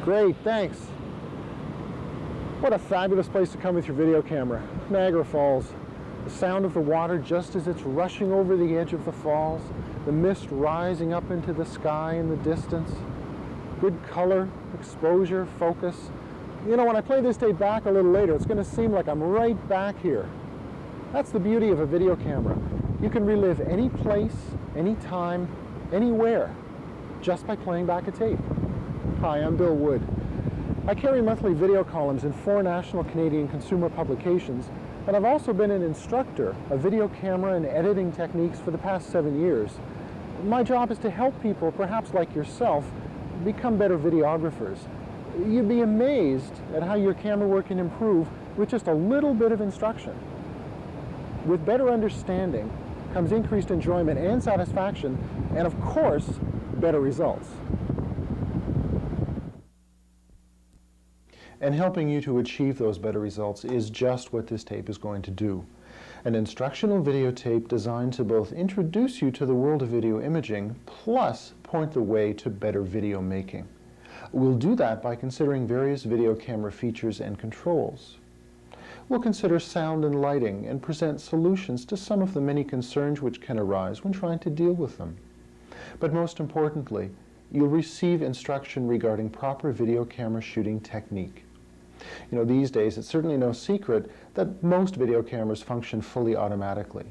Great, thanks. What a fabulous place to come with your video camera. Niagara Falls. The sound of the water just as it's rushing over the edge of the falls. The mist rising up into the sky in the distance. Good color, exposure, focus. You know, when I play this tape back a little later, it's going to seem like I'm right back here. That's the beauty of a video camera. You can relive any place, any time, anywhere, just by playing back a tape. Hi, I'm Bill Wood. I carry monthly video columns in 4 national Canadian consumer publications, and I've also been an instructor of video camera and editing techniques for the past 7 years. My job is to help people, perhaps like yourself, become better videographers. You'd be amazed at how your camera work can improve with just a little bit of instruction. With better understanding comes increased enjoyment and satisfaction, and of course, better results. And helping you to achieve those better results is just what this tape is going to do. An instructional videotape designed to both introduce you to the world of video imaging, plus point the way to better video making. We'll do that by considering various video camera features and controls. We'll consider sound and lighting and present solutions to some of the many concerns which can arise when trying to deal with them. But most importantly, you'll receive instruction regarding proper video camera shooting technique. You know, these days it's certainly no secret that most video cameras function fully automatically.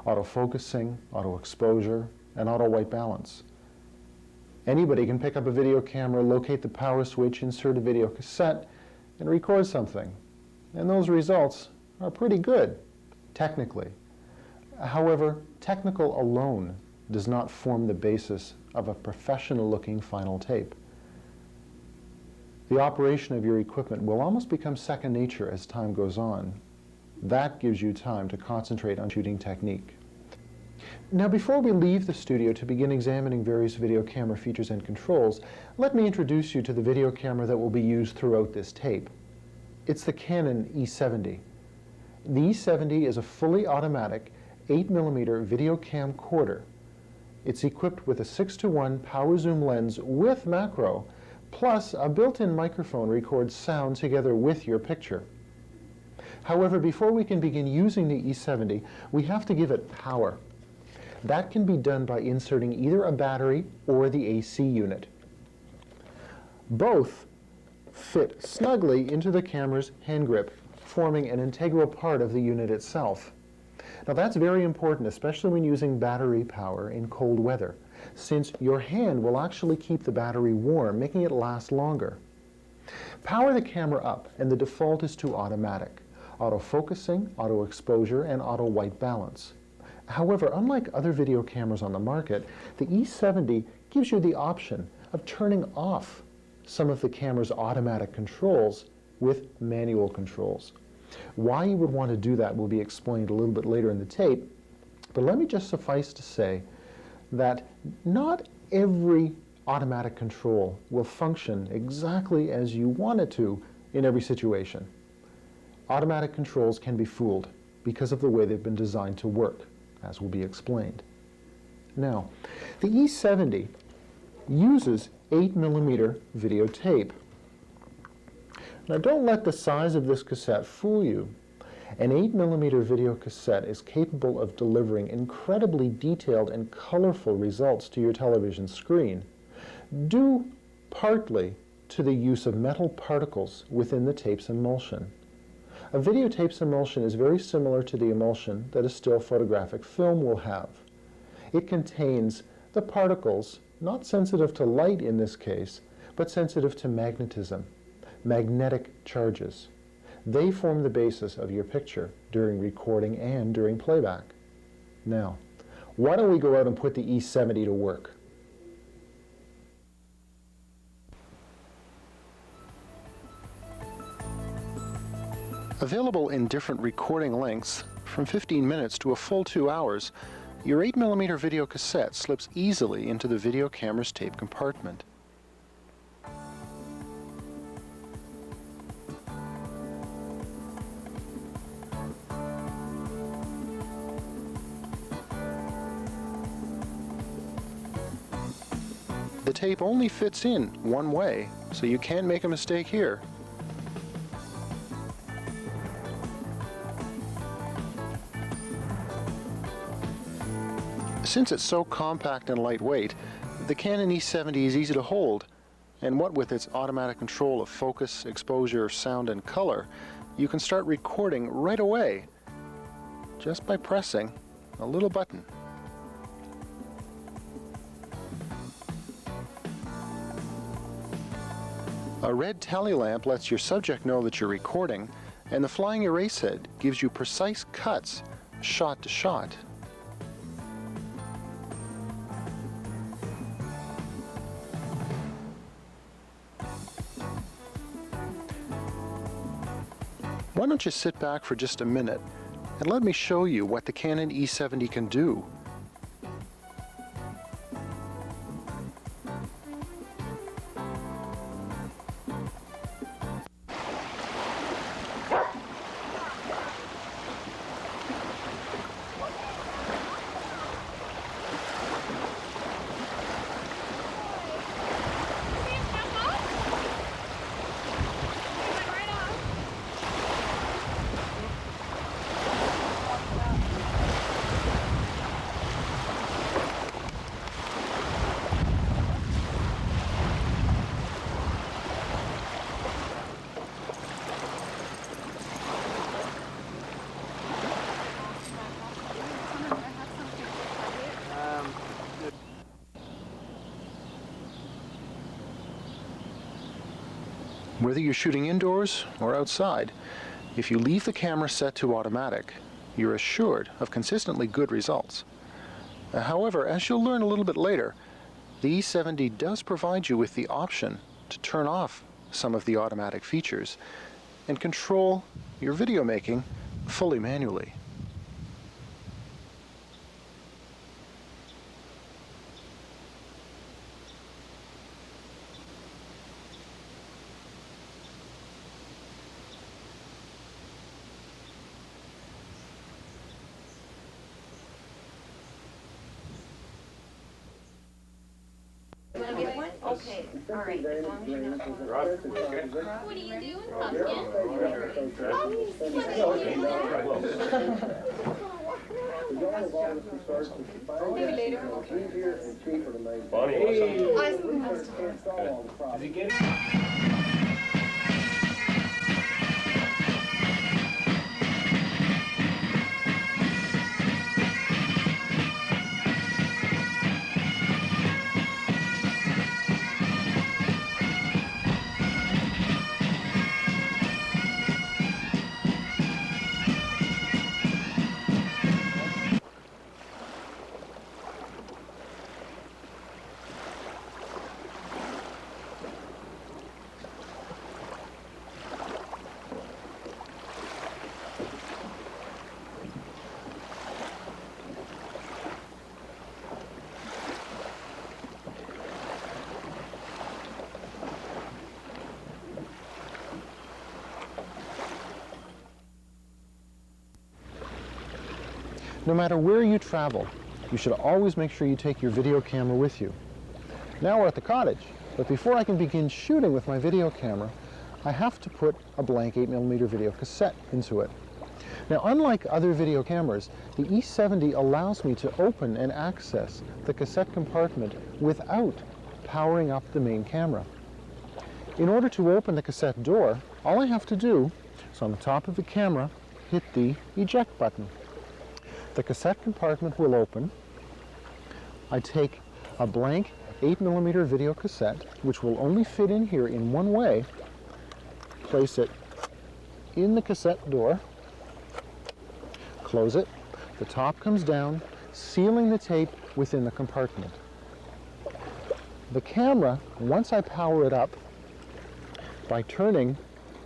Autofocusing, auto exposure, and auto white balance. Anybody can pick up a video camera, locate the power switch, insert a video cassette, and record something. And those results are pretty good, technically. However, technical alone does not form the basis of a professional-looking final tape. The operation of your equipment will almost become second nature as time goes on. That gives you time to concentrate on shooting technique. Now, before we leave the studio to begin examining various video camera features and controls, let me introduce you to the video camera that will be used throughout this tape. It's the Canon E70. The E70 is a fully automatic 8mm video camcorder. It's equipped with a 6:1 power zoom lens with macro, plus a built-in microphone records sound together with your picture. However, before we can begin using the E70, we have to give it power. That can be done by inserting either a battery or the AC unit. Both fit snugly into the camera's hand grip, forming an integral part of the unit itself. Now that's very important, especially when using battery power in cold weather, since your hand will actually keep the battery warm, making it last longer. Power the camera up, and the default is to automatic, auto-focusing, auto-exposure, and auto-white balance. However, unlike other video cameras on the market, the E70 gives you the option of turning off some of the camera's automatic controls with manual controls. Why you would want to do that will be explained a little bit later in the tape, but let me just suffice to say that not every automatic control will function exactly as you want it to in every situation. Automatic controls can be fooled because of the way they've been designed to work, as will be explained. Now, the E70 uses 8mm videotape. Now don't let the size of this cassette fool you. An 8mm video cassette is capable of delivering incredibly detailed and colorful results to your television screen, due partly to the use of metal particles within the tape's emulsion. A videotape's emulsion is very similar to the emulsion that a still photographic film will have. It contains the particles, not sensitive to light in this case, but sensitive to magnetism, magnetic charges. They form the basis of your picture during recording and during playback. Now, why don't we go out and put the E70 to work? Available in different recording lengths, from 15 minutes to a full 2 hours, your 8mm video cassette slips easily into the video camera's tape compartment. The tape only fits in one way, so you can't make a mistake here. Since it's so compact and lightweight, the Canon E70 is easy to hold, and what with its automatic control of focus, exposure, sound, and color, you can start recording right away just by pressing a little button. A red tally lamp lets your subject know that you're recording, and the flying erase head gives you precise cuts, shot to shot. Why don't you sit back for just a minute and let me show you what the Canon E70 can do. Whether you're shooting indoors or outside, if you leave the camera set to automatic, you're assured of consistently good results. However, as you'll learn a little bit later, the E70 does provide you with the option to turn off some of the automatic features and control your video making fully manually. Okay, all right, as long as you're not going. What are you doing, pumpkin? Maybe later. Bonnie, is he getting? No matter where you travel, you should always make sure you take your video camera with you. Now we're at the cottage, but before I can begin shooting with my video camera, I have to put a blank 8mm video cassette into it. Now, unlike other video cameras, the E70 allows me to open and access the cassette compartment without powering up the main camera. In order to open the cassette door, all I have to do is on the top of the camera, hit the eject button. The cassette compartment will open. I take a blank 8mm video cassette, which will only fit in here in one way, place it in the cassette door, close it, the top comes down, sealing the tape within the compartment. The camera, once I power it up, by turning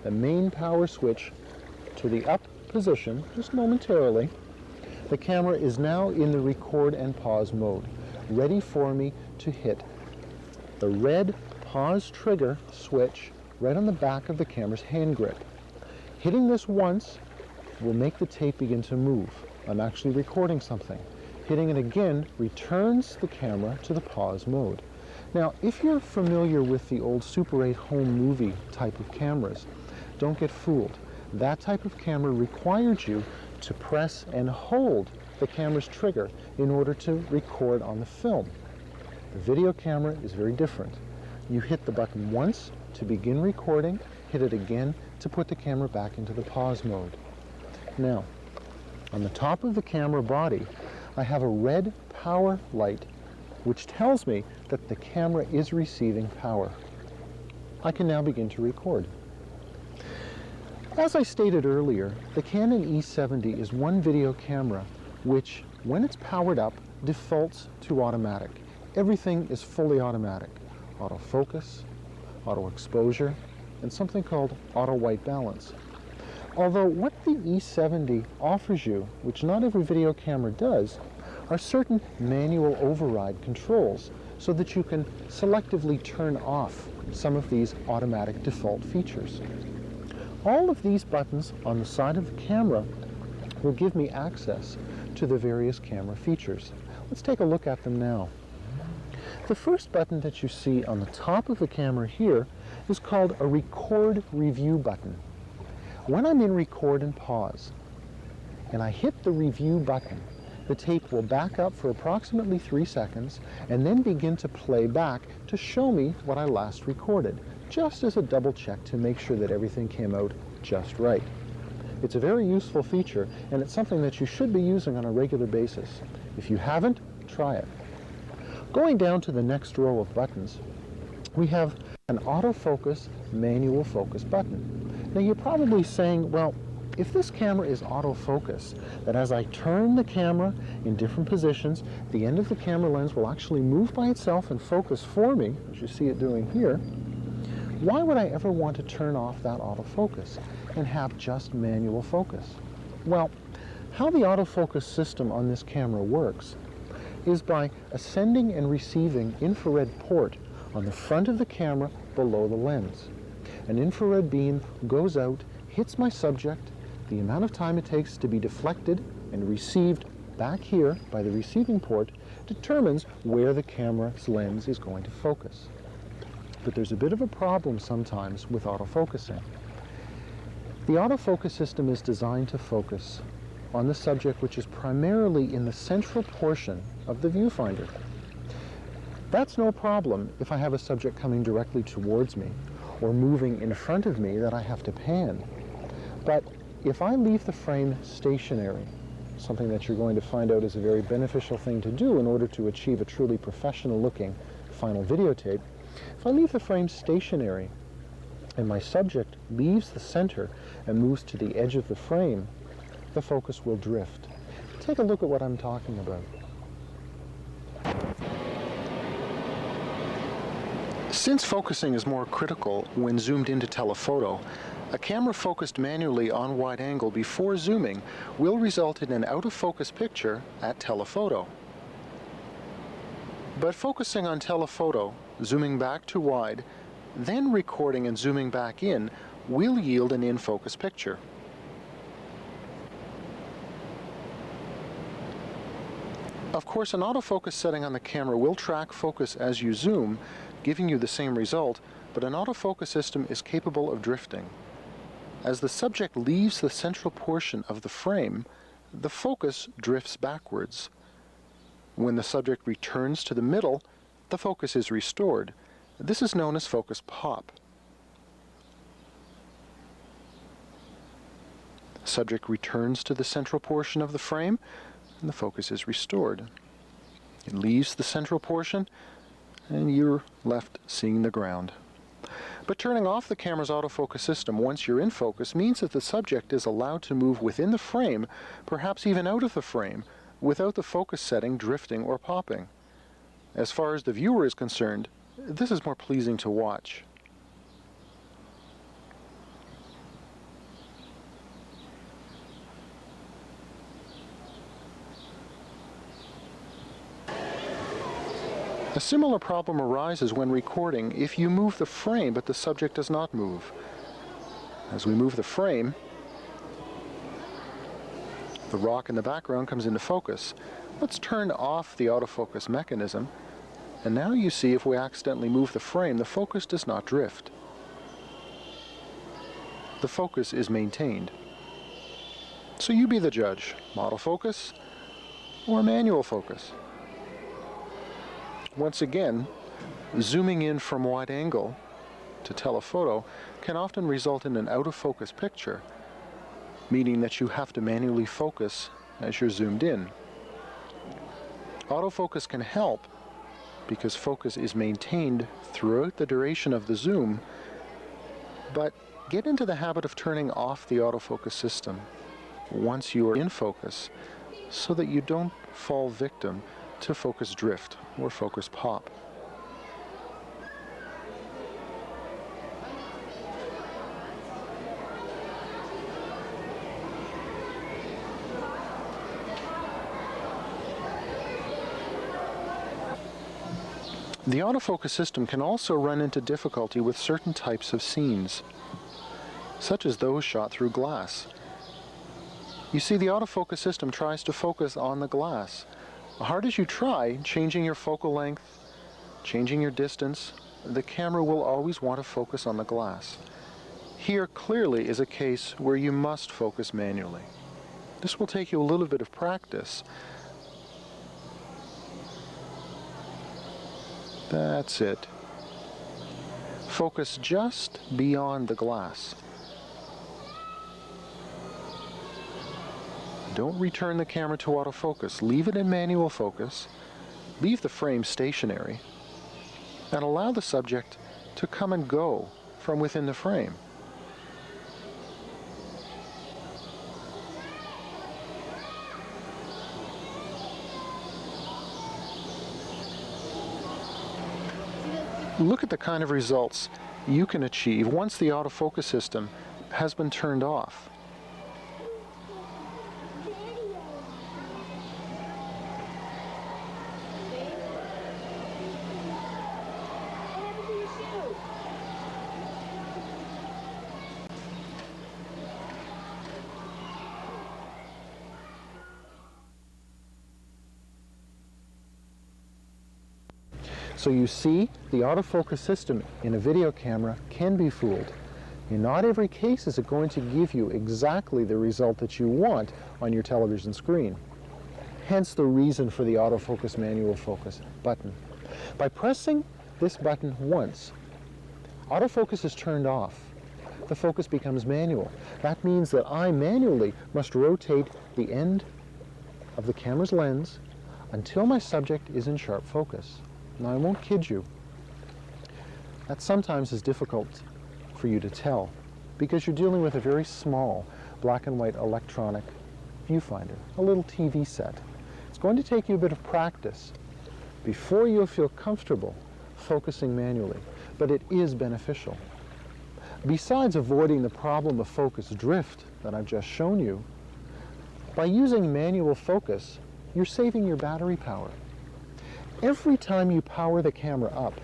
the main power switch to the up position, just momentarily, the camera is now in the record and pause mode, ready for me to hit the red pause trigger switch right on the back of the camera's hand grip. Hitting this once will make the tape begin to move. I'm actually recording something. Hitting it again returns the camera to the pause mode. Now, if you're familiar with the old Super 8 home movie type of cameras, don't get fooled. That type of camera required you to press and hold the camera's trigger in order to record on the film. The video camera is very different. You hit the button once to begin recording, hit it again to put the camera back into the pause mode. Now, on the top of the camera body, I have a red power light which tells me that the camera is receiving power. I can now begin to record. As I stated earlier, the Canon E70 is one video camera which, when it's powered up, defaults to automatic. Everything is fully automatic. Autofocus, auto exposure, and something called auto white balance. Although what the E70 offers you, which not every video camera does, are certain manual override controls so that you can selectively turn off some of these automatic default features. All of these buttons on the side of the camera will give me access to the various camera features. Let's take a look at them now. The first button that you see on the top of the camera here is called a Record Review button. When I'm in Record and Pause, and I hit the Review button, the tape will back up for approximately 3 seconds and then begin to play back to show me what I last recorded, just as a double check to make sure that everything came out just right. It's a very useful feature, and it's something that you should be using on a regular basis. If you haven't, try it. Going down to the next row of buttons, we have an autofocus manual focus button. Now you're probably saying, well, if this camera is autofocus, that as I turn the camera in different positions, the end of the camera lens will actually move by itself and focus for me, as you see it doing here, why would I ever want to turn off that autofocus and have just manual focus? Well, how the autofocus system on this camera works is by a sending and receiving infrared port on the front of the camera below the lens. An infrared beam goes out, hits my subject. The amount of time it takes to be deflected and received back here by the receiving port determines where the camera's lens is going to focus. But there's a bit of a problem sometimes with autofocusing. The autofocus system is designed to focus on the subject which is primarily in the central portion of the viewfinder. That's no problem if I have a subject coming directly towards me or moving in front of me that I have to pan. But if I leave the frame stationary, something that you're going to find out is a very beneficial thing to do in order to achieve a truly professional-looking final videotape, if I leave the frame stationary and my subject leaves the center and moves to the edge of the frame, the focus will drift. Take a look at what I'm talking about. Since focusing is more critical when zoomed into telephoto, a camera focused manually on wide angle before zooming will result in an out-of-focus picture at telephoto. But focusing on telephoto, zooming back to wide, then recording and zooming back in will yield an in-focus picture. Of course, an autofocus setting on the camera will track focus as you zoom, giving you the same result, but an autofocus system is capable of drifting. As the subject leaves the central portion of the frame, the focus drifts backwards. When the subject returns to the middle, the focus is restored. This is known as focus pop. The subject returns to the central portion of the frame, and the focus is restored. It leaves the central portion, and you're left seeing the ground. But turning off the camera's autofocus system once you're in focus means that the subject is allowed to move within the frame, perhaps even out of the frame, without the focus setting drifting or popping. As far as the viewer is concerned, this is more pleasing to watch. A similar problem arises when recording if you move the frame but the subject does not move. As we move the frame, the rock in the background comes into focus. Let's turn off the autofocus mechanism And now you see if we accidentally move the frame, the focus does not drift. The focus is maintained. So you be the judge, autofocus or manual focus. Once again, zooming in from wide angle to telephoto can often result in an out-of-focus picture, meaning that you have to manually focus as you're zoomed in. Autofocus can help because focus is maintained throughout the duration of the zoom, but get into the habit of turning off the autofocus system once you are in focus so that you don't fall victim to focus drift or focus pop. The autofocus system can also run into difficulty with certain types of scenes, such as those shot through glass. You see, the autofocus system tries to focus on the glass. Hard as you try, changing your focal length, changing your distance, the camera will always want to focus on the glass. Here clearly is a case where you must focus manually. This will take you a little bit of practice. That's it. Focus just beyond the glass. Don't return the camera to autofocus. Leave it in manual focus. Leave the frame stationary. And allow the subject to come and go from within the frame. Look at the kind of results you can achieve once the autofocus system has been turned off. So you see, the autofocus system in a video camera can be fooled. In not every case is it going to give you exactly the result that you want on your television screen. Hence the reason for the autofocus manual focus button. By pressing this button once, autofocus is turned off. The focus becomes manual. That means that I manually must rotate the end of the camera's lens until my subject is in sharp focus. Now, I won't kid you. That sometimes is difficult for you to tell because you're dealing with a very small black and white electronic viewfinder, a little TV set. It's going to take you a bit of practice before you'll feel comfortable focusing manually, but it is beneficial. Besides avoiding the problem of focus drift that I've just shown you, by using manual focus, you're saving your battery power. Every time you power the camera up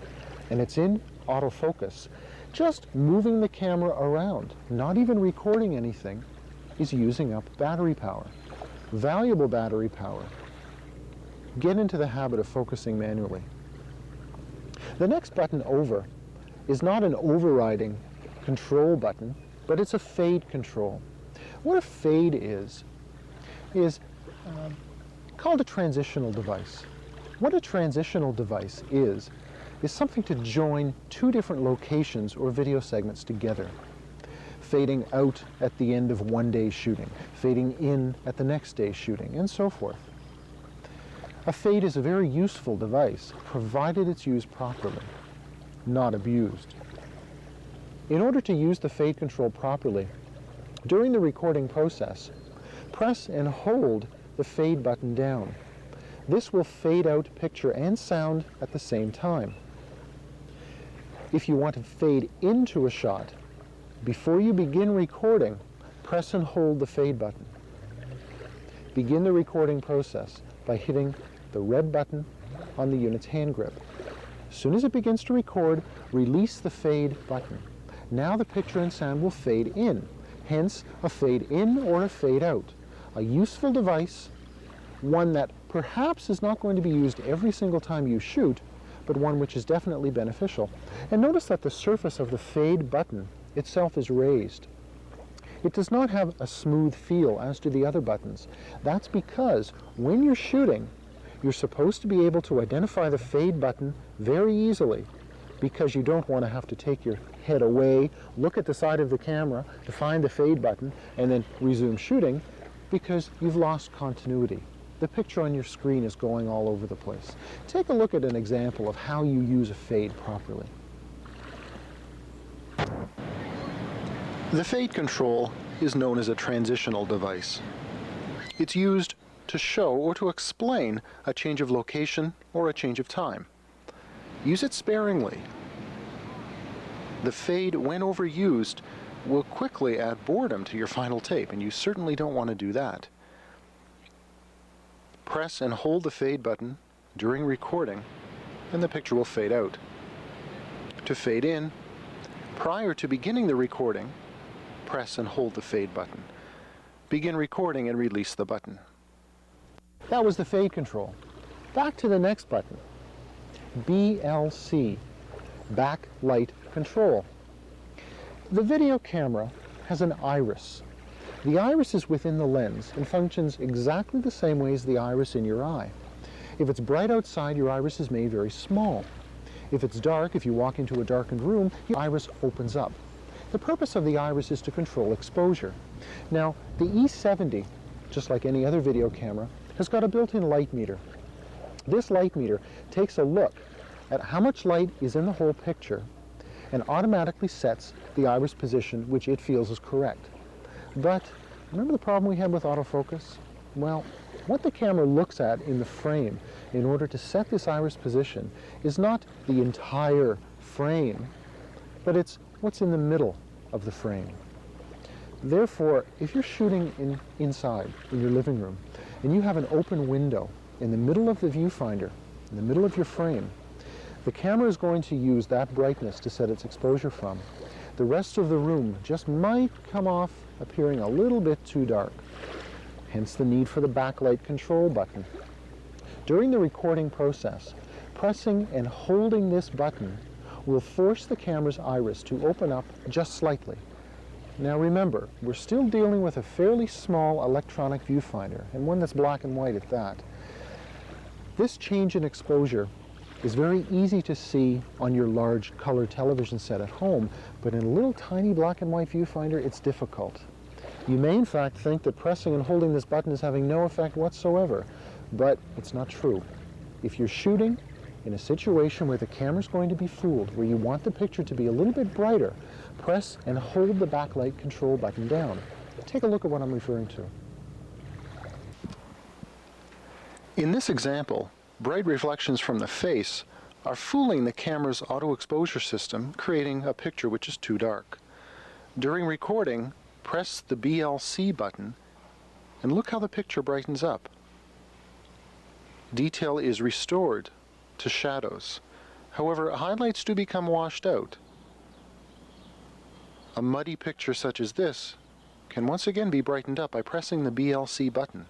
and it's in autofocus, just moving the camera around, not even recording anything, is using up battery power. Valuable battery power. Get into the habit of focusing manually. The next button over is not an overriding control button, but it's a fade control. What a fade is called a transitional device. What a transitional device is something to join two different locations or video segments together. Fading out at the end of one day's shooting, fading in at the next day's shooting, and so forth. A fade is a very useful device, provided it's used properly, not abused. In order to use the fade control properly, during the recording process, press and hold the fade button down. This will fade out picture and sound at the same time. If you want to fade into a shot, before you begin recording, press and hold the fade button. Begin the recording process by hitting the red button on the unit's hand grip. As soon as it begins to record, release the fade button. Now the picture and sound will fade in, hence a fade in or a fade out. A useful device, one that perhaps is not going to be used every single time you shoot, but one which is definitely beneficial. And notice that the surface of the fade button itself is raised. It does not have a smooth feel as do the other buttons. That's because when you're shooting, you're supposed to be able to identify the fade button very easily, because you don't want to have to take your head away, look at the side of the camera to find the fade button, and then resume shooting, because you've lost continuity. The picture on your screen is going all over the place. Take a look at an example of how you use a fade properly. The fade control is known as a transitional device. It's used to show or to explain a change of location or a change of time. Use it sparingly. The fade, when overused, will quickly add boredom to your final tape, and you certainly don't want to do that. Press and hold the fade button during recording, and the picture will fade out. To fade in, prior to beginning the recording, press and hold the fade button. Begin recording and release the button. That was the fade control. Back to the next button. BLC, backlight control. The video camera has an iris. The iris is within the lens and functions exactly the same way as the iris in your eye. If it's bright outside, your iris is made very small. If it's dark, if you walk into a darkened room, your iris opens up. The purpose of the iris is to control exposure. Now, the E70, just like any other video camera, has got a built-in light meter. This light meter takes a look at how much light is in the whole picture and automatically sets the iris position which it feels is correct. But remember the problem we had with autofocus? Well, what the camera looks at in the frame in order to set this iris position is not the entire frame, but it's what's in the middle of the frame. Therefore, if you're shooting inside in your living room and you have an open window in the middle of the viewfinder, in the middle of your frame, the camera is going to use that brightness to set its exposure from. The rest of the room just might come off appearing a little bit too dark. Hence the need for the backlight control button. During the recording process, pressing and holding this button will force the camera's iris to open up just slightly. Now remember, we're still dealing with a fairly small electronic viewfinder, and one that's black and white at that. This change in exposure is very easy to see on your large color television set at home, but in a little tiny black and white viewfinder, it's difficult. You may in fact think that pressing and holding this button is having no effect whatsoever, but it's not true. If you're shooting in a situation where the camera's going to be fooled, where you want the picture to be a little bit brighter, press and hold the backlight control button down. Take a look at what I'm referring to. In this example, bright reflections from the face are fooling the camera's auto exposure system, creating a picture which is too dark. During recording, press the BLC button and look how the picture brightens up. Detail is restored to shadows. However, highlights do become washed out. A muddy picture such as this can once again be brightened up by pressing the BLC button.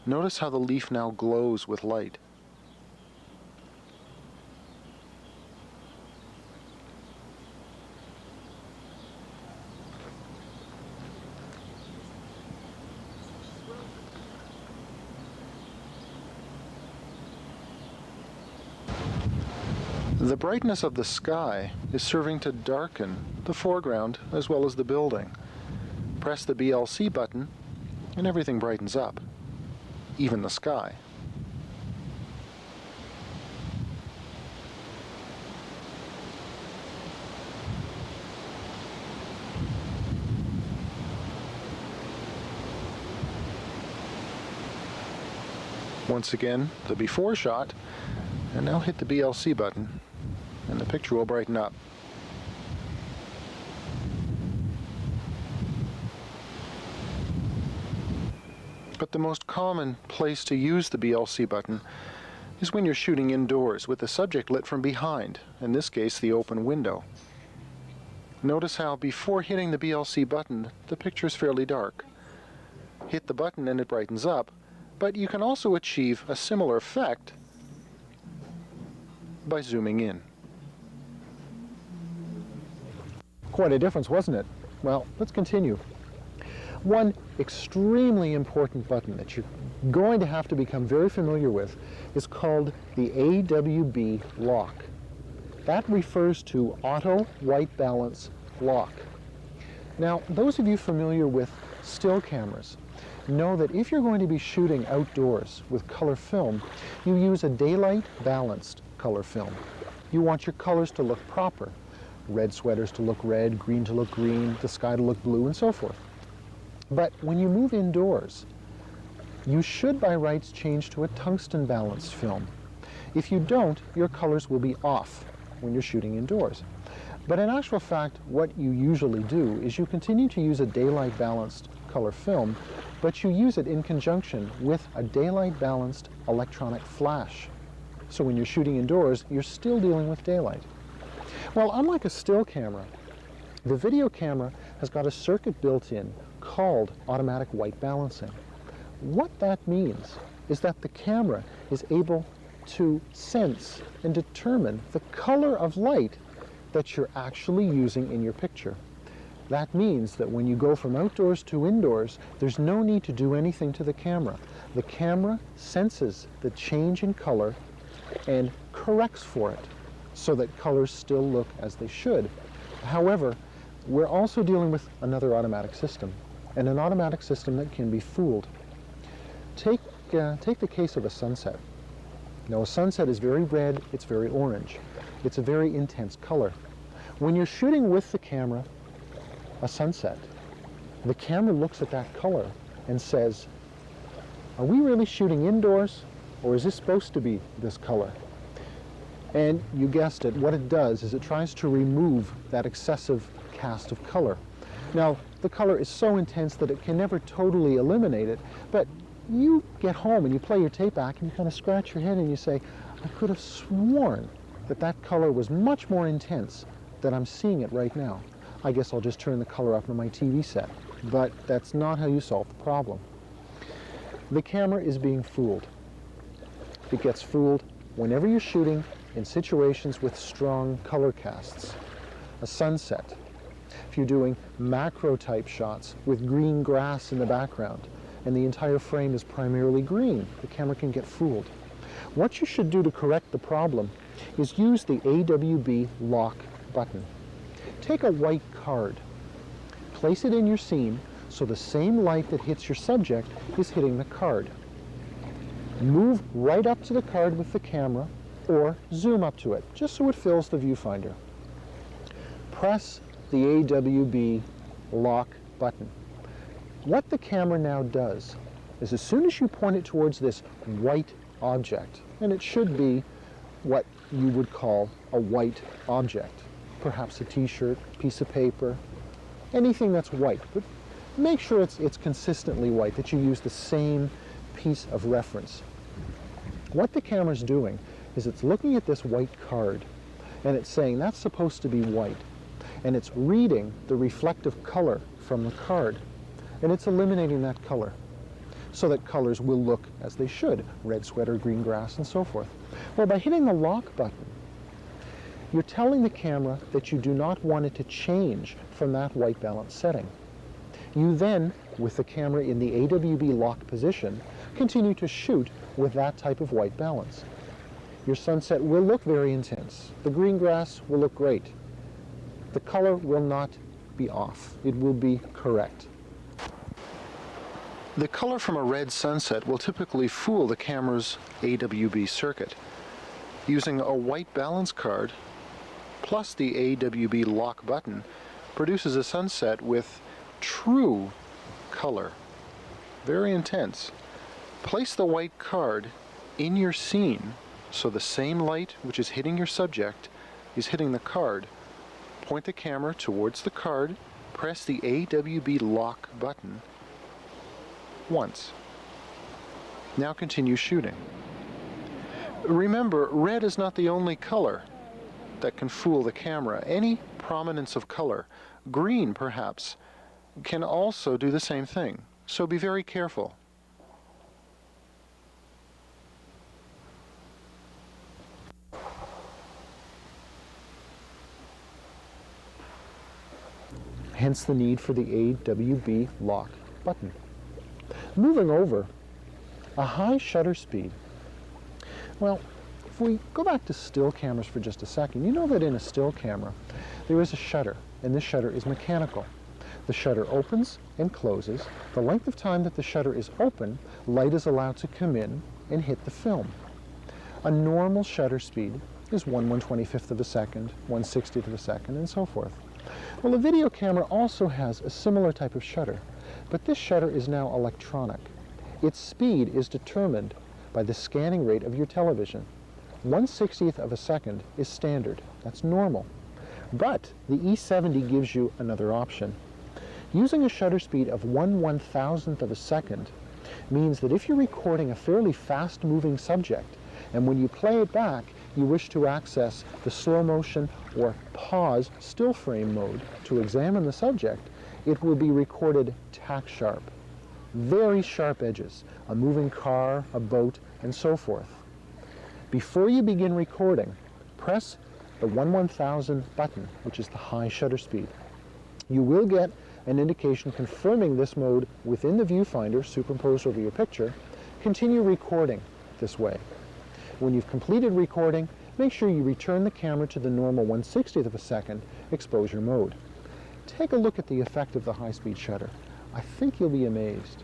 Notice how the leaf now glows with light. The brightness of the sky is serving to darken the foreground as well as the building. Press the BLC button and everything brightens up, even the sky. Once again, the before shot, and now hit the BLC button and the picture will brighten up. But the most common place to use the BLC button is when you're shooting indoors with the subject lit from behind, in this case the open window. Notice how before hitting the BLC button the picture is fairly dark. Hit the button and it brightens up, but you can also achieve a similar effect by zooming in. Quite a difference, wasn't it? Well, let's continue. One extremely important button that you're going to have to become very familiar with is called the AWB lock. That refers to Auto White Balance Lock. Now, those of you familiar with still cameras know that if you're going to be shooting outdoors with color film, you use a daylight balanced color film. You want your colors to look proper. Red sweaters to look red, green to look green, the sky to look blue, and so forth. But when you move indoors, you should by rights change to a tungsten balanced film. If you don't, your colors will be off when you're shooting indoors. But in actual fact, what you usually do is you continue to use a daylight balanced color film, but you use it in conjunction with a daylight balanced electronic flash. So when you're shooting indoors, you're still dealing with daylight. Well, unlike a still camera, the video camera has got a circuit built in called automatic white balancing. What that means is that the camera is able to sense and determine the color of light that you're actually using in your picture. That means that when you go from outdoors to indoors, there's no need to do anything to the camera. The camera senses the change in color and corrects for it so that colors still look as they should. However, we're also dealing with another automatic system, and an automatic system that can be fooled. Take the case of a sunset. Now, a sunset is very red, it's very orange. It's a very intense color. When you're shooting with the camera a sunset, the camera looks at that color and says, are we really shooting indoors, or is this supposed to be this color? And you guessed it, what it does is it tries to remove that excessive cast of color. Now, the color is so intense that it can never totally eliminate it, but you get home and you play your tape back and you kind of scratch your head and you say, I could have sworn that that color was much more intense than I'm seeing it right now. I guess I'll just turn the color up on my TV set. But that's not how you solve the problem. The camera is being fooled. It gets fooled whenever you're shooting in situations with strong color casts. A sunset. If you're doing macro type shots with green grass in the background and the entire frame is primarily green, the camera can get fooled. What you should do to correct the problem is use the AWB lock button. Take a white card, place it in your scene so the same light that hits your subject is hitting the card. Move right up to the card with the camera or zoom up to it, just so it fills the viewfinder. Press the AWB lock button. What the camera now does is as soon as you point it towards this white object, and it should be what you would call a white object, perhaps a t-shirt, piece of paper, anything that's white, but make sure it's consistently white, that you use the same piece of reference. What the camera's doing is it's looking at this white card and it's saying that's supposed to be white, and it's reading the reflective color from the card and it's eliminating that color so that colors will look as they should, red sweater, green grass, and so forth. Well, by hitting the lock button, you're telling the camera that you do not want it to change from that white balance setting. You then, with the camera in the AWB lock position, continue to shoot with that type of white balance. Your sunset will look very intense. The green grass will look great. The color will not be off. It will be correct. The color from a red sunset will typically fool the camera's AWB circuit. Using a white balance card plus the AWB lock button produces a sunset with true color. Very intense. Place the white card in your scene so the same light which is hitting your subject is hitting the card. Point the camera towards the card, press the AWB lock button once. Now continue shooting. Remember, red is not the only color that can fool the camera. Any prominence of color, green perhaps, can also do the same thing. So be very careful. hence the need for the AWB lock button. Moving over, a high shutter speed. Well, if we go back to still cameras for just a second, you know that in a still camera there is a shutter, and this shutter is mechanical. The shutter opens and closes. The length of time that the shutter is open, light is allowed to come in and hit the film. A normal shutter speed is 1/125th of a second, 1/60th of a second, and so forth. Well, a video camera also has a similar type of shutter, but this shutter is now electronic. Its speed is determined by the scanning rate of your television. 1/60th of a second is standard. That's normal. But the E70 gives you another option. Using a shutter speed of 1/1000th of a second means that if you're recording a fairly fast-moving subject, and when you play it back, you wish to access the slow motion or pause still frame mode to examine the subject, it will be recorded tack sharp. Very sharp edges, a moving car, a boat, and so forth. Before you begin recording, press the 1/1000 button, which is the high shutter speed. You will get an indication confirming this mode within the viewfinder superimposed over your picture. Continue recording this way. When you've completed recording, make sure you return the camera to the normal 1/60th of a second exposure mode. Take a look at the effect of the high-speed shutter. I think you'll be amazed.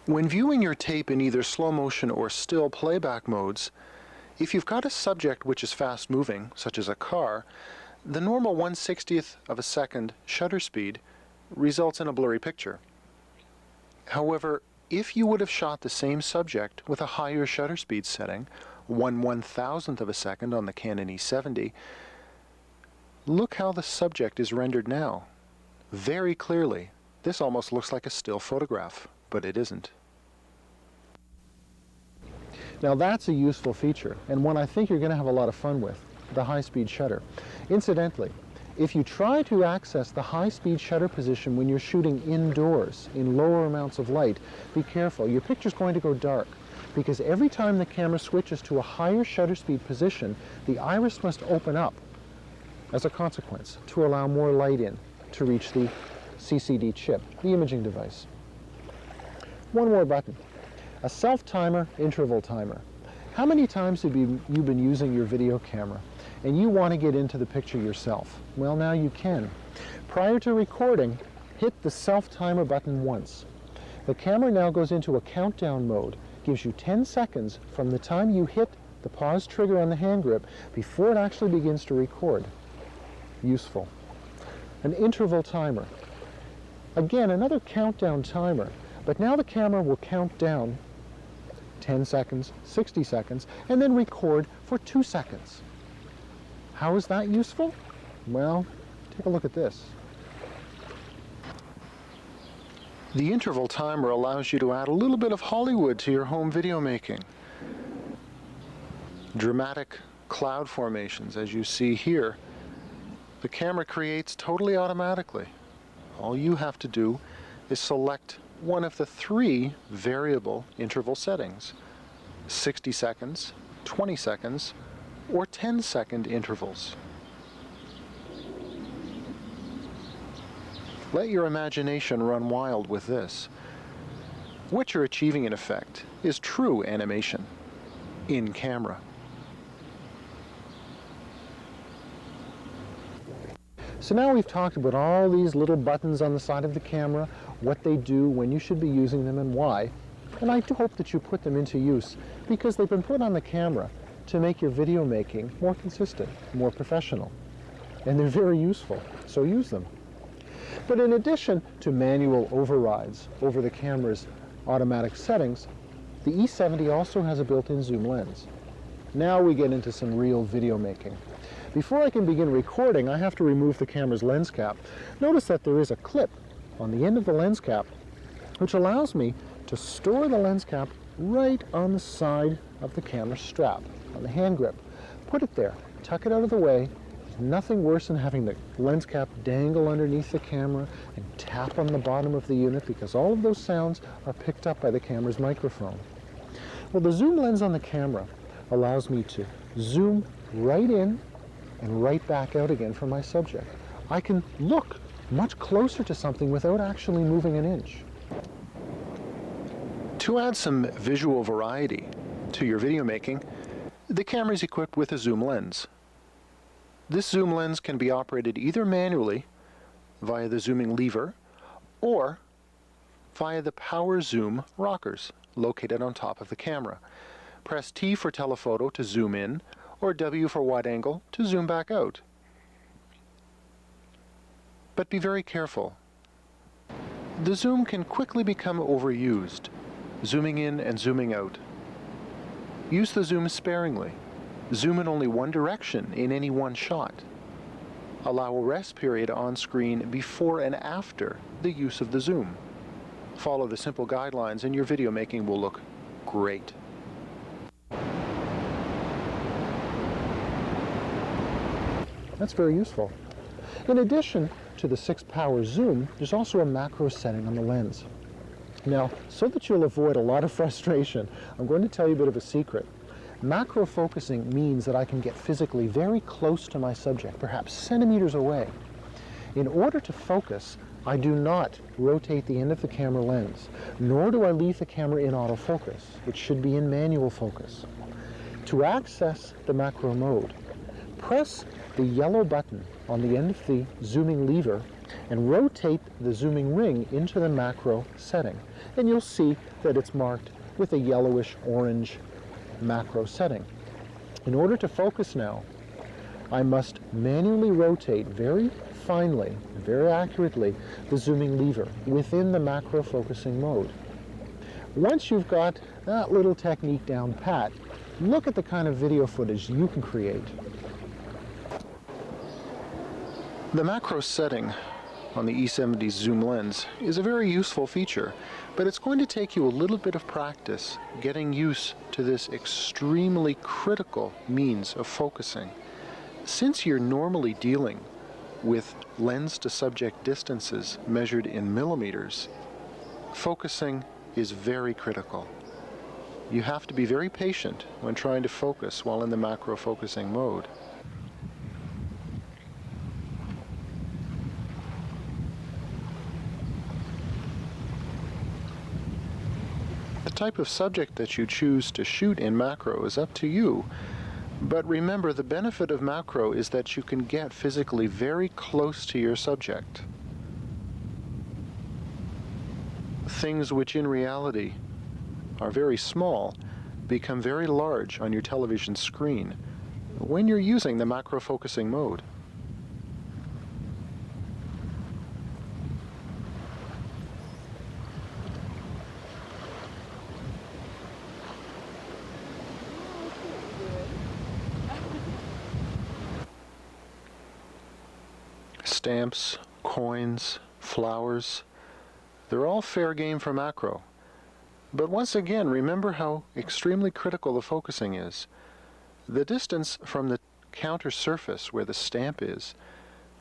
When viewing your tape in either slow motion or still playback modes, if you've got a subject which is fast-moving, such as a car, the normal 1/60th of a second shutter speed results in a blurry picture. However, if you would have shot the same subject with a higher shutter speed setting, 1/1000th of a second on the Canon E70, look how the subject is rendered now. Very clearly. This almost looks like a still photograph, but it isn't. Now that's a useful feature, and one I think you're going to have a lot of fun with, the high-speed shutter. Incidentally, if you try to access the high-speed shutter position when you're shooting indoors in lower amounts of light, be careful. Your picture's going to go dark, because every time the camera switches to a higher shutter speed position, the iris must open up as a consequence to allow more light in to reach the CCD chip, the imaging device. One more button, a self-timer interval timer. How many times have you been using your video camera and you want to get into the picture yourself? Well, now you can. Prior to recording, hit the self-timer button once. The camera now goes into a countdown mode, gives you 10 seconds from the time you hit the pause trigger on the hand grip before it actually begins to record. Useful. An interval timer. Again, another countdown timer, but now the camera will count down 10 seconds, 60 seconds, and then record for 2 seconds. How is that useful? Well, take a look at this. The interval timer allows you to add a little bit of Hollywood to your home video making. Dramatic cloud formations, as you see here, the camera creates totally automatically. All you have to do is select one of the 3 variable interval settings: 60 seconds, 20 seconds, or 10-second intervals. Let your imagination run wild with this. What you're achieving, in effect, is true animation in camera. So now we've talked about all these little buttons on the side of the camera, what they do, when you should be using them, and why. And I do hope that you put them into use, because they've been put on the camera to make your video making more consistent, more professional. And they're very useful, so use them. But in addition to manual overrides over the camera's automatic settings, the E70 also has a built-in zoom lens. Now we get into some real video making. Before I can begin recording, I have to remove the camera's lens cap. Notice that there is a clip on the end of the lens cap which allows me to store the lens cap right on the side of the camera strap, on the hand grip. Put it there, tuck it out of the way. There's nothing worse than having the lens cap dangle underneath the camera and tap on the bottom of the unit, because all of those sounds are picked up by the camera's microphone. Well, the zoom lens on the camera allows me to zoom right in and right back out again for my subject. I can look much closer to something without actually moving an inch. To add some visual variety to your video making, the camera is equipped with a zoom lens. This zoom lens can be operated either manually via the zooming lever or via the power zoom rockers located on top of the camera. Press T for telephoto to zoom in or W for wide angle to zoom back out. But be very careful. The zoom can quickly become overused, zooming in and zooming out. Use the zoom sparingly. Zoom in only one direction in any one shot. Allow a rest period on screen before and after the use of the zoom. Follow the simple guidelines and your video making will look great. That's very useful. In addition to the 6-power zoom, there's also a macro setting on the lens. Now, so that you'll avoid a lot of frustration, I'm going to tell you a bit of a secret. Macro focusing means that I can get physically very close to my subject, perhaps centimeters away. In order to focus, I do not rotate the end of the camera lens, nor do I leave the camera in autofocus. It should be in manual focus. To access the macro mode, press the yellow button on the end of the zooming lever and rotate the zooming ring into the macro setting. And you'll see that it's marked with a yellowish orange macro setting. In order to focus now, I must manually rotate very finely, very accurately, the zooming lever within the macro focusing mode. Once you've got that little technique down pat, look at the kind of video footage you can create. The macro setting on the E70's zoom lens is a very useful feature, but it's going to take you a little bit of practice getting used to this extremely critical means of focusing. Since you're normally dealing with lens to subject distances measured in millimeters, focusing is very critical. You have to be very patient when trying to focus while in the macro focusing mode. The type of subject that you choose to shoot in macro is up to you, but remember, the benefit of macro is that you can get physically very close to your subject. Things which in reality are very small become very large on your television screen when you're using the macro focusing mode. Stamps, coins, flowers, they're all fair game for macro. But once again, remember how extremely critical the focusing is. The distance from the counter surface where the stamp is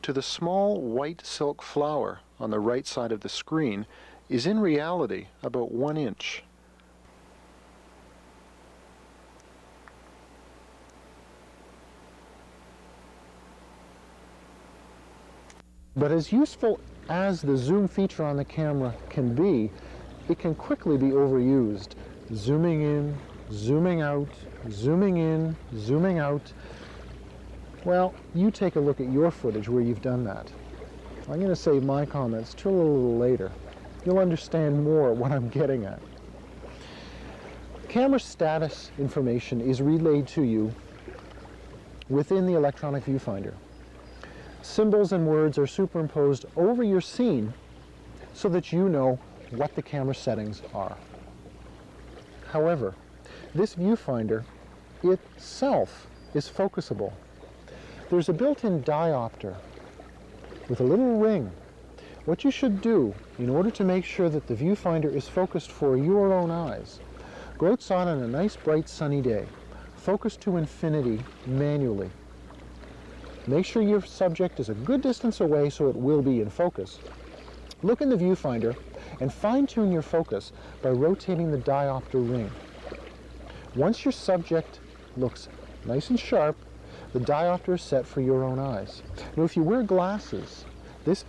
to the small white silk flower on the right side of the screen is in reality about 1 inch. But as useful as the zoom feature on the camera can be, it can quickly be overused. Zooming in, zooming out, zooming in, zooming out. Well, you take a look at your footage where you've done that. I'm going to save my comments till a little later. You'll understand more what I'm getting at. Camera status information is relayed to you within the electronic viewfinder. Symbols and words are superimposed over your scene so that you know what the camera settings are. However, this viewfinder itself is focusable. There's a built-in diopter with a little ring. What you should do in order to make sure that the viewfinder is focused for your own eyes, go outside on a nice bright sunny day, focus to infinity manually. Make sure your subject is a good distance away so it will be in focus. Look in the viewfinder and fine-tune your focus by rotating the diopter ring. Once your subject looks nice and sharp, the diopter is set for your own eyes. Now, if you wear glasses, this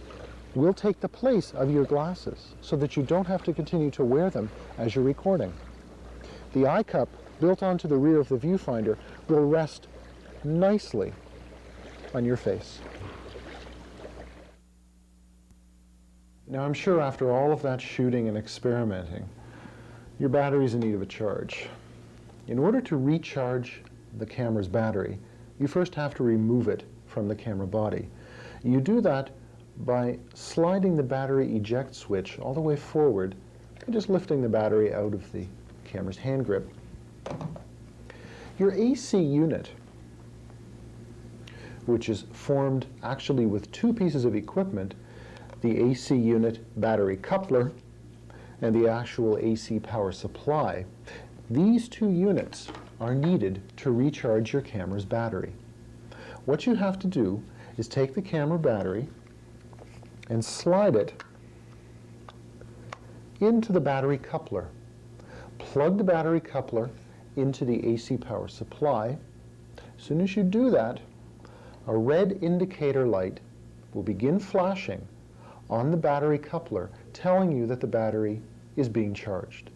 will take the place of your glasses so that you don't have to continue to wear them as you're recording. The eye cup built onto the rear of the viewfinder will rest nicely on your face. Now, I'm sure after all of that shooting and experimenting, your battery's in need of a charge. In order to recharge the camera's battery, you first have to remove it from the camera body. You do that by sliding the battery eject switch all the way forward and just lifting the battery out of the camera's hand grip. Your AC unit, which is formed actually with two pieces of equipment, the AC unit battery coupler and the actual AC power supply, these two units are needed to recharge your camera's battery. What you have to do is take the camera battery and slide it into the battery coupler. Plug the battery coupler into the AC power supply. As soon as you do that, a red indicator light will begin flashing on the battery coupler, telling you that the battery is being charged.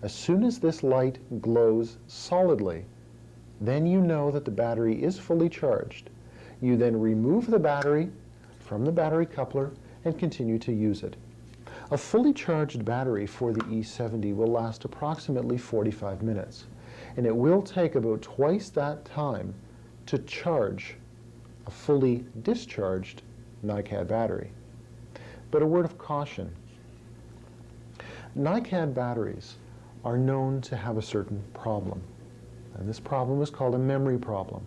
As soon as this light glows solidly, then you know that the battery is fully charged. You then remove the battery from the battery coupler and continue to use it. A fully charged battery for the E70 will last approximately 45 minutes, and it will take about twice that time to charge a fully discharged NiCad battery. But a word of caution. NiCad batteries are known to have a certain problem, and this problem is called a memory problem.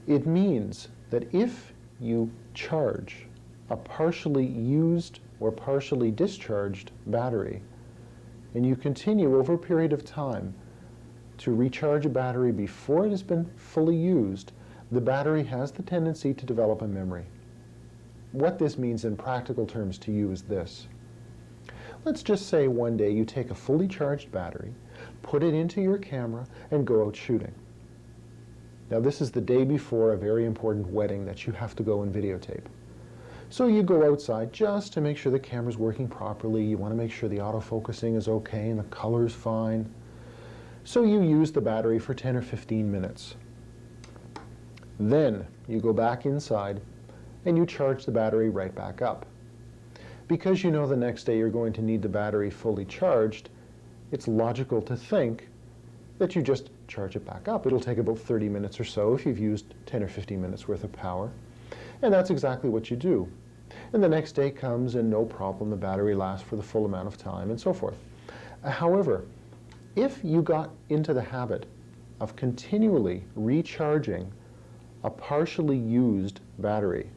It means that if you charge a partially used or partially discharged battery, and you continue over a period of time to recharge a battery before it has been fully used, the battery has the tendency to develop a memory. What this means in practical terms to you is this. Let's just say one day you take a fully charged battery, put it into your camera, and go out shooting. Now, this is the day before a very important wedding that you have to go and videotape. So you go outside just to make sure the camera's working properly. You want to make sure the autofocusing is okay and the color's fine. So you use the battery for 10 or 15 minutes. Then you go back inside and you charge the battery right back up. Because you know the next day you're going to need the battery fully charged, it's logical to think that you just charge it back up. It'll take about 30 minutes or so if you've used 10 or 15 minutes worth of power. And that's exactly what you do. And the next day comes and no problem, the battery lasts for the full amount of time and so forth. However, if you got into the habit of continually recharging a partially used battery,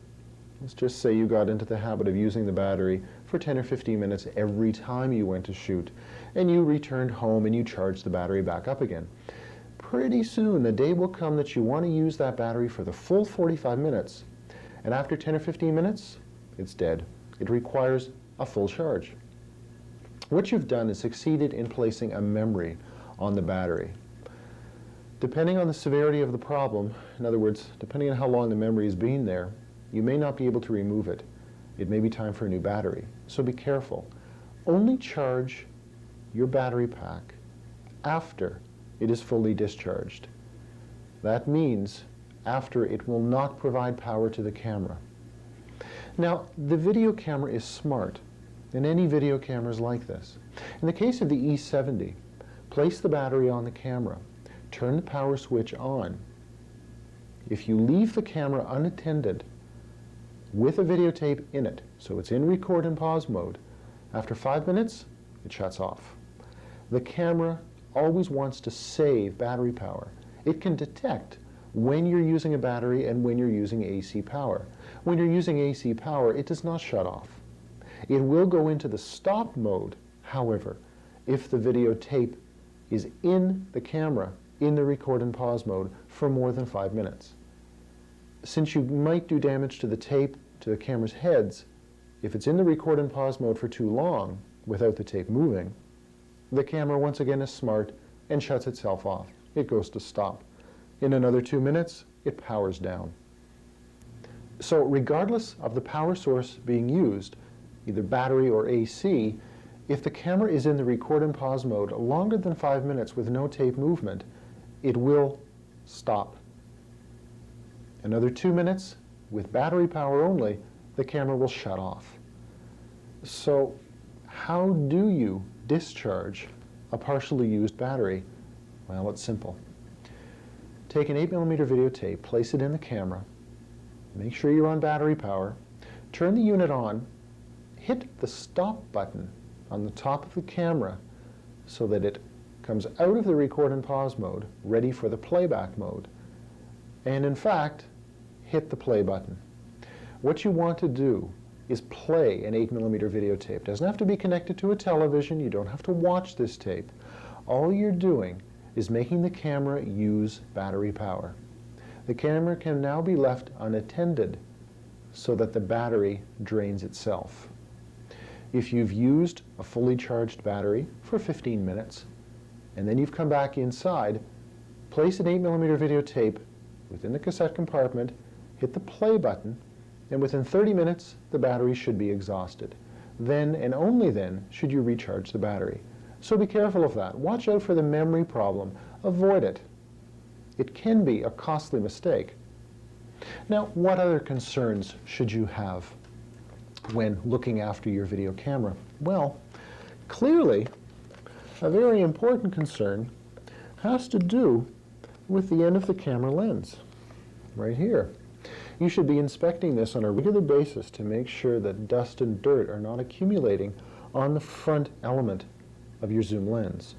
let's just say you got into the habit of using the battery for 10 or 15 minutes every time you went to shoot, and you returned home and you charged the battery back up again. Pretty soon the day will come that you want to use that battery for the full 45 minutes, and after 10 or 15 minutes, it's dead. It requires a full charge. What you've done is succeeded in placing a memory on the battery. Depending on the severity of the problem, in other words, depending on how long the memory has been there, you may not be able to remove it. It may be time for a new battery. So be careful. Only charge your battery pack after it is fully discharged. That means after it will not provide power to the camera. Now, the video camera is smart, and any video camera is like this. In the case of the E70, place the battery on the camera, turn the power switch on. If you leave the camera unattended with a videotape in it, so it's in record and pause mode, after 5 minutes, it shuts off. The camera always wants to save battery power. It can detect when you're using a battery and when you're using AC power. When you're using AC power, it does not shut off. It will go into the stop mode, however, if the videotape is in the camera in the record and pause mode for more than 5 minutes. Since you might do damage to the tape, to the camera's heads, if it's in the record and pause mode for too long without the tape moving, the camera once again is smart and shuts itself off. It goes to stop. In another 2 minutes, it powers down. So regardless of the power source being used, either battery or AC, if the camera is in the record and pause mode longer than 5 minutes with no tape movement, it will stop. Another 2 minutes, with battery power only, the camera will shut off. So how do you discharge a partially used battery? Well, it's simple. Take an 8mm videotape, place it in the camera, make sure you're on battery power, turn the unit on, hit the stop button on the top of the camera so that it comes out of the record and pause mode, ready for the playback mode, and in fact, hit the play button. What you want to do is play an 8mm videotape. It doesn't have to be connected to a television. You don't have to watch this tape. All you're doing is making the camera use battery power. The camera can now be left unattended so that the battery drains itself. If you've used a fully charged battery for 15 minutes, and then you've come back inside, place an 8mm videotape within the cassette compartment, hit the play button, and within 30 minutes, the battery should be exhausted. Then, and only then, should you recharge the battery. So be careful of that. Watch out for the memory problem. Avoid it. It can be a costly mistake. Now, what other concerns should you have when looking after your video camera? Well, clearly, a very important concern has to do with the end of the camera lens, right here. You should be inspecting this on a regular basis to make sure that dust and dirt are not accumulating on the front element of your zoom lens.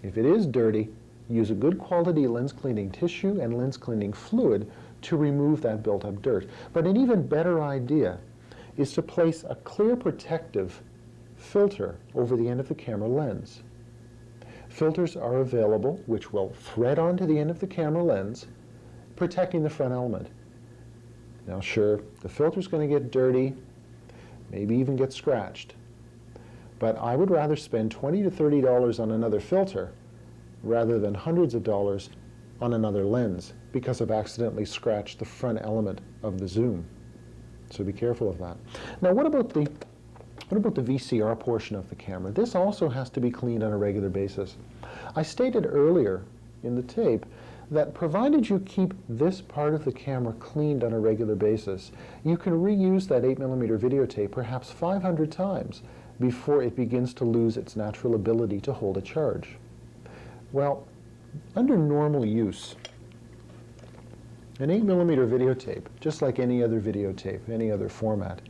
If it is dirty, use a good quality lens cleaning tissue and lens cleaning fluid to remove that built-up dirt. But an even better idea is to place a clear protective filter over the end of the camera lens. Filters are available which will thread onto the end of the camera lens, protecting the front element. Now sure, the filter's going to get dirty, maybe even get scratched, but I would rather spend $20 to $30 on another filter rather than hundreds of dollars on another lens because I've accidentally scratched the front element of the zoom. So be careful of that. Now what about the VCR portion of the camera? This also has to be cleaned on a regular basis. I stated earlier in the tape that provided you keep this part of the camera cleaned on a regular basis, you can reuse that 8mm videotape perhaps 500 times before it begins to lose its natural ability to hold a charge. Well, under normal use, an 8mm videotape, just like any other videotape, any other format,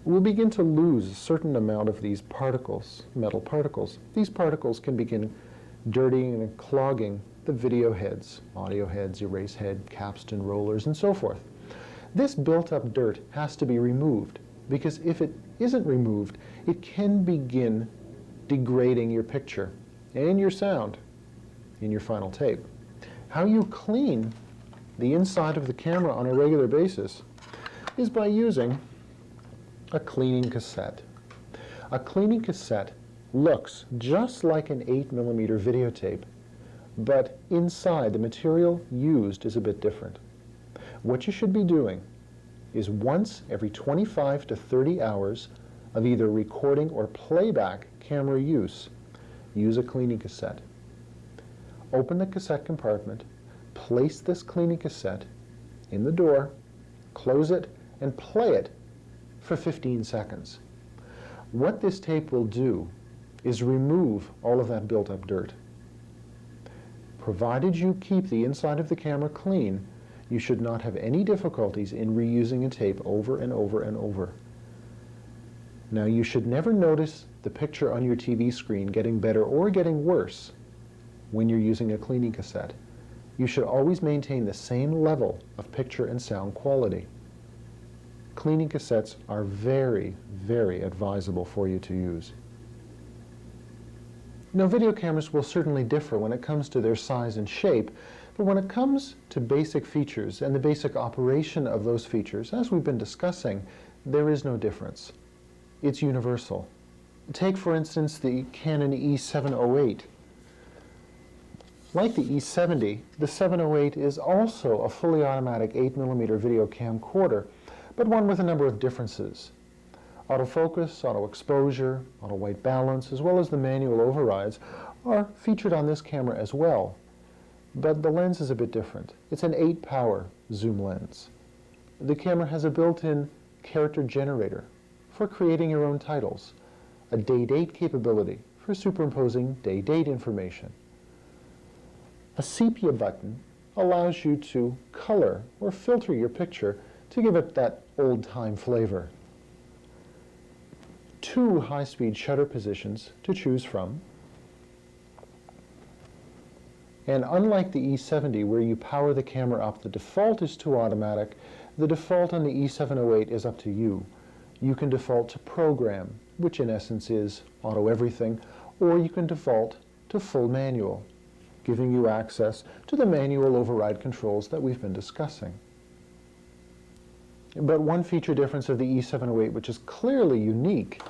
will begin to lose a certain amount of these particles, metal particles. These particles can begin dirtying and clogging the video heads, audio heads, erase head, capstan rollers, and so forth. This built-up dirt has to be removed because if it isn't removed, it can begin degrading your picture and your sound in your final tape. How you clean the inside of the camera on a regular basis is by using a cleaning cassette. A cleaning cassette looks just like an 8mm videotape, but inside the material used is a bit different. What you should be doing is once every 25 to 30 hours of either recording or playback camera use, use a cleaning cassette. Open the cassette compartment, place this cleaning cassette in the door, close it, and play it for 15 seconds. What this tape will do is remove all of that built-up dirt. Provided you keep the inside of the camera clean, you should not have any difficulties in reusing a tape over and over and over. Now, you should never notice the picture on your TV screen getting better or getting worse when you're using a cleaning cassette. You should always maintain the same level of picture and sound quality. Cleaning cassettes are very, very advisable for you to use. Now, video cameras will certainly differ when it comes to their size and shape, but when it comes to basic features and the basic operation of those features, as we've been discussing, there is no difference. It's universal. Take, for instance, the Canon E708. Like the E70, the 708 is also a fully automatic 8mm video camcorder, but one with a number of differences. Autofocus, auto exposure, auto white balance, as well as the manual overrides are featured on this camera as well. But the lens is a bit different. It's an 8-power zoom lens. The camera has a built-in character generator for creating your own titles, a day-date capability for superimposing day-date information. A sepia button allows you to color or filter your picture to give it that old-time flavor. 2 high-speed shutter positions to choose from. And unlike the E70, where you power the camera up, the default is to automatic. The default on the E708 is up to you. You can default to program, which in essence is auto everything, or you can default to full manual, giving you access to the manual override controls that we've been discussing. But one feature difference of the E708, which is clearly unique,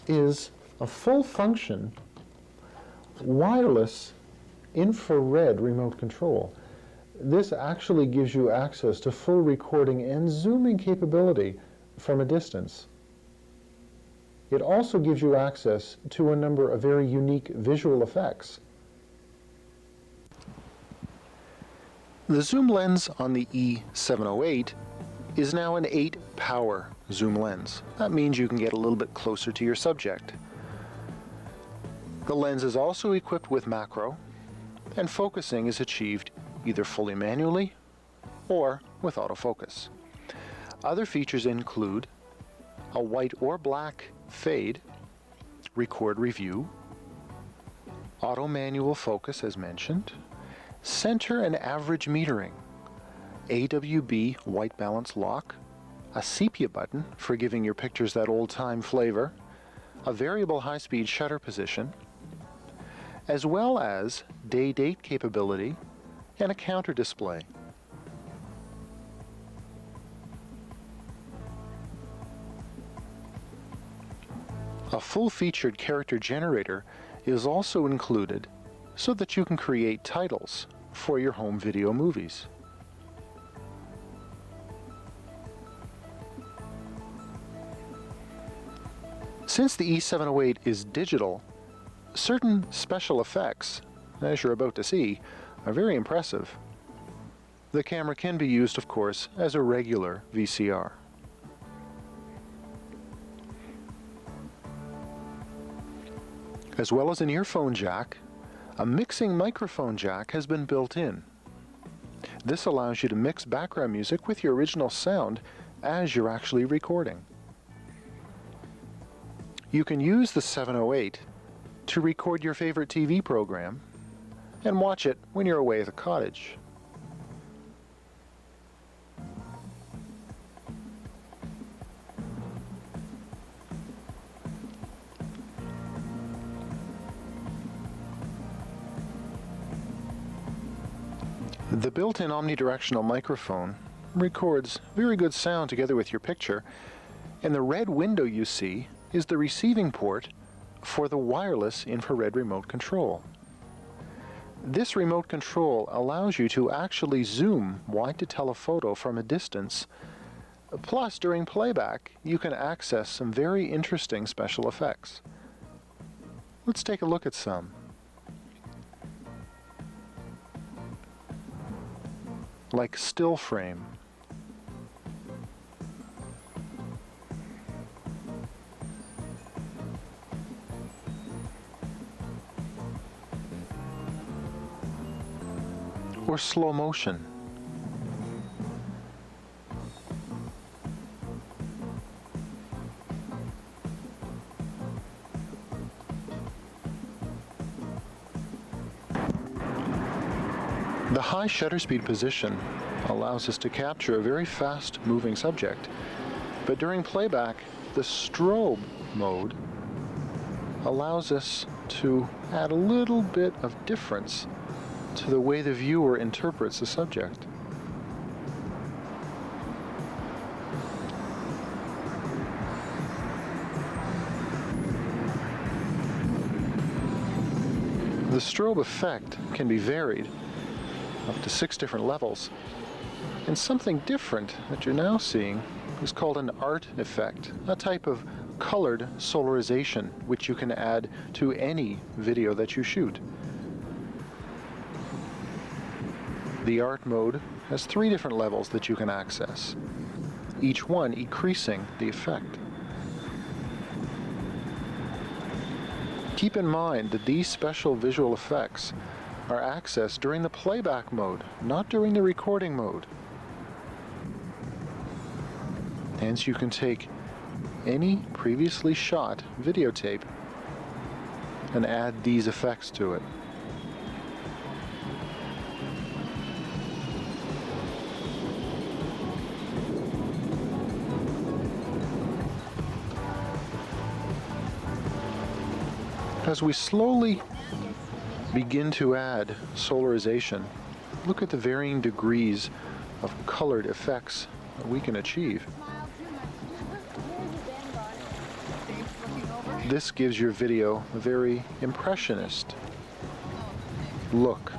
is a full function wireless infrared remote control. This actually gives you access to full recording and zooming capability from a distance. It also gives you access to a number of very unique visual effects. The zoom lens on the E708 is now an 8-power zoom lens. That means you can get a little bit closer to your subject. The lens is also equipped with macro, and focusing is achieved either fully manually or with autofocus. Other features include a white or black fade, record review, auto manual focus as mentioned, center and average metering, AWB white balance lock, a sepia button for giving your pictures that old-time flavor, a variable high-speed shutter position, as well as day-date capability and a counter display. A full-featured character generator is also included so that you can create titles for your home video movies. Since the E708 is digital, certain special effects, as you're about to see, are very impressive. The camera can be used, of course, as a regular VCR. As well as an earphone jack, a mixing microphone jack has been built in. This allows you to mix background music with your original sound as you're actually recording. You can use the 708 to record your favorite TV program and watch it when you're away at the cottage. The built-in omnidirectional microphone records very good sound together with your picture, and the red window you see is the receiving port for the wireless infrared remote control. This remote control allows you to actually zoom wide to telephoto from a distance. Plus, during playback, you can access some very interesting special effects. Let's take a look at some. Like still frame, or slow motion. The high shutter speed position allows us to capture a very fast-moving subject, but during playback, the strobe mode allows us to add a little bit of difference to the way the viewer interprets the subject. The strobe effect can be varied up to 6 different levels. And something different that you're now seeing is called an art effect, a type of colored solarization which you can add to any video that you shoot. The art mode has 3 different levels that you can access, each one increasing the effect. Keep in mind that these special visual effects are accessed during the playback mode, not during the recording mode. Hence, you can take any previously shot videotape and add these effects to it. As we slowly begin to add solarization, look at the varying degrees of colored effects that we can achieve. This gives your video a very impressionist look.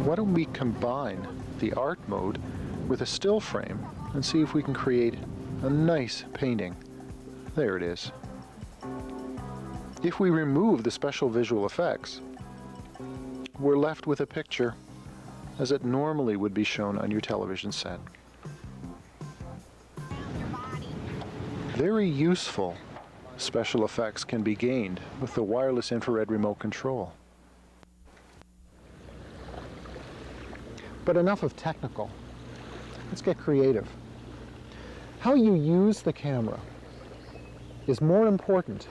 Why don't we combine the art mode with a still frame and see if we can create a nice painting. There it is. If we remove the special visual effects, we're left with a picture as it normally would be shown on your television set. Very useful special effects can be gained with the wireless infrared remote control. But enough of technical. Let's get creative. How you use the camera is more important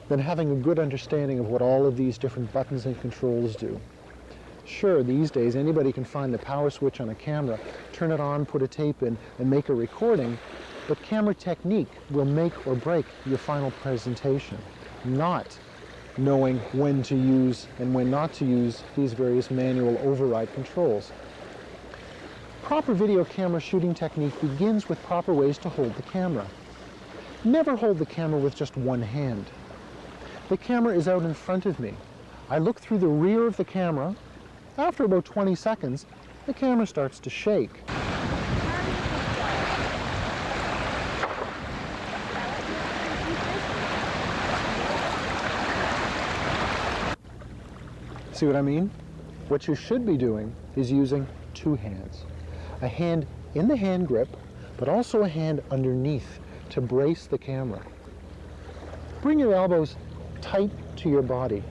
than having a good understanding of what all of these different buttons and controls do. Sure, these days anybody can find the power switch on a camera, turn it on, put a tape in, and make a recording, but camera technique will make or break your final presentation, not knowing when to use and when not to use these various manual override controls. Proper video camera shooting technique begins with proper ways to hold the camera. Never hold the camera with just one hand. The camera is out in front of me. I look through the rear of the camera. After about 20 seconds, the camera starts to shake. See what I mean? What you should be doing is using 2 hands. A hand in the hand grip, but also a hand underneath to brace the camera. Bring your elbows tight to your body.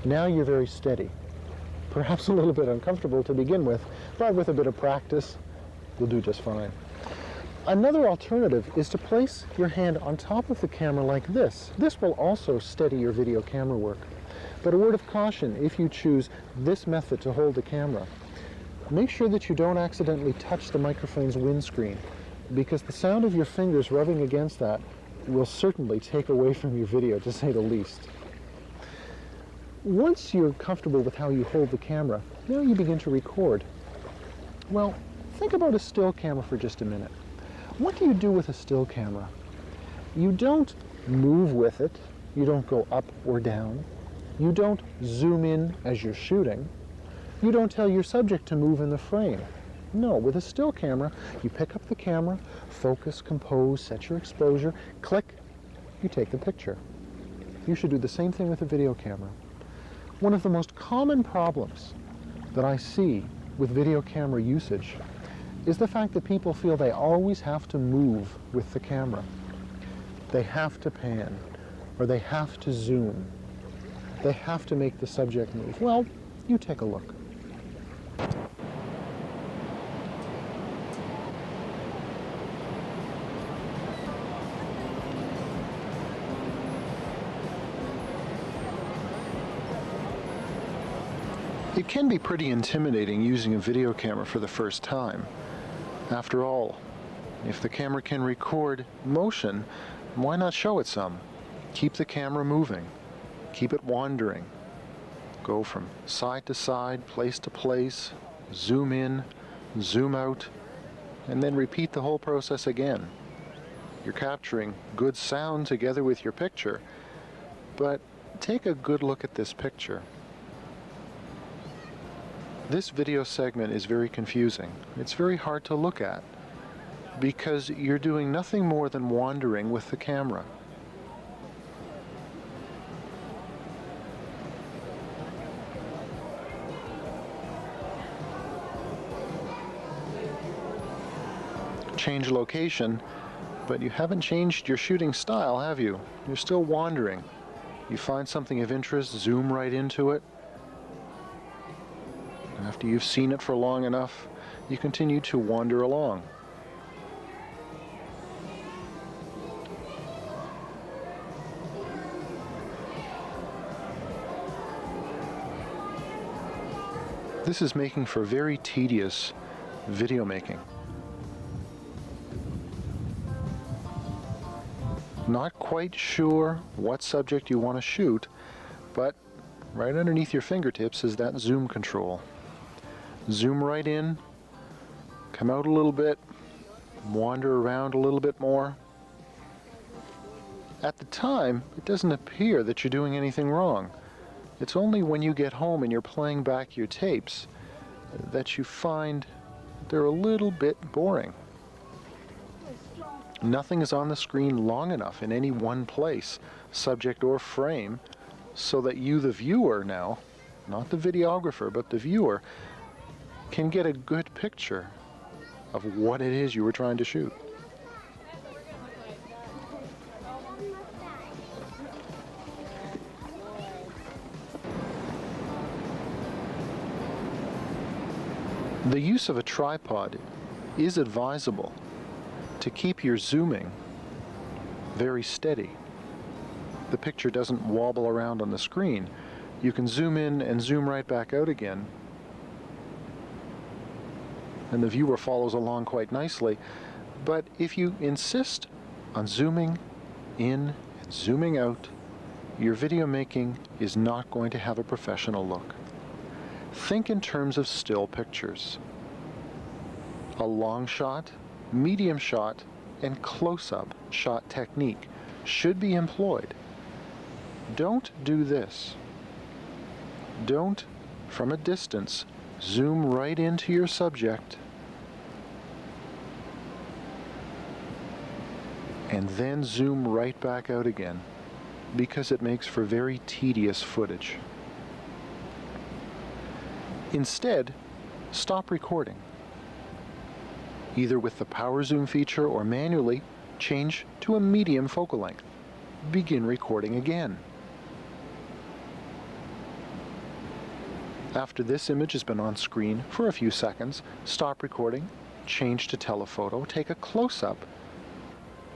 Now you're very steady. Perhaps a little bit uncomfortable to begin with, but with a bit of practice, you'll do just fine. Another alternative is to place your hand on top of the camera like this. This will also steady your video camera work. But a word of caution, if you choose this method to hold the camera, make sure that you don't accidentally touch the microphone's windscreen, because the sound of your fingers rubbing against that will certainly take away from your video, to say the least. Once you're comfortable with how you hold the camera, now you begin to record. Well, think about a still camera for just a minute. What do you do with a still camera? You don't move with it. You don't go up or down. You don't zoom in as you're shooting. You don't tell your subject to move in the frame. No, with a still camera, you pick up the camera, focus, compose, set your exposure, click, you take the picture. You should do the same thing with a video camera. One of the most common problems that I see with video camera usage is the fact that people feel they always have to move with the camera. They have to pan, or they have to zoom. They have to make the subject move. Well, you take a look. It can be pretty intimidating using a video camera for the first time. After all, if the camera can record motion, why not show it some? Keep the camera moving. Keep it wandering. Go from side to side, place to place, zoom in, zoom out, and then repeat the whole process again. You're capturing good sound together with your picture, but take a good look at this picture. This video segment is very confusing. It's very hard to look at because you're doing nothing more than wandering with the camera. Change location, but you haven't changed your shooting style, have you? You're still wandering. You find something of interest, zoom right into it. After you've seen it for long enough, you continue to wander along. This is making for very tedious video making. Not quite sure what subject you want to shoot, but right underneath your fingertips is that zoom control. Zoom right in, come out a little bit, wander around a little bit more. At the time, it doesn't appear that you're doing anything wrong. It's only when you get home and you're playing back your tapes that you find they're a little bit boring. Nothing is on the screen long enough in any one place, subject or frame, so that you, the viewer now, not the videographer, but the viewer, can get a good picture of what it is you were trying to shoot. The use of a tripod is advisable to keep your zooming very steady. The picture doesn't wobble around on the screen. You can zoom in and zoom right back out again, and the viewer follows along quite nicely. But if you insist on zooming in and zooming out, your video making is not going to have a professional look. Think in terms of still pictures. A long shot, medium shot, and close-up shot technique should be employed. Don't do this. Don't, from a distance, zoom right into your subject and then zoom right back out again, because it makes for very tedious footage. Instead, stop recording. Either with the power zoom feature or manually change to a medium focal length. Begin recording again. After this image has been on screen for a few seconds, stop recording, change to telephoto, take a close-up,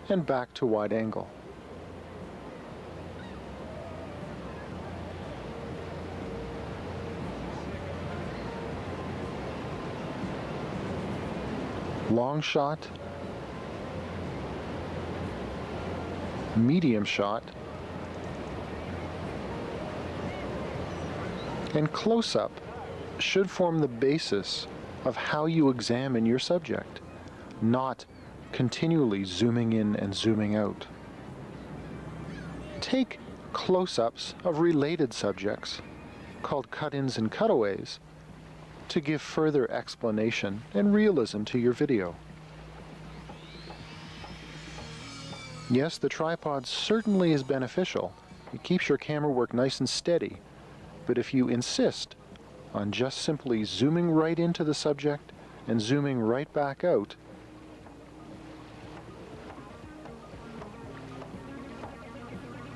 and back to wide angle. Long shot, medium shot, and close-up should form the basis of how you examine your subject, not continually zooming in and zooming out. Take close-ups of related subjects, called cut-ins and cutaways, to give further explanation and realism to your video. Yes, the tripod certainly is beneficial. It keeps your camera work nice and steady. But if you insist on just simply zooming right into the subject and zooming right back out,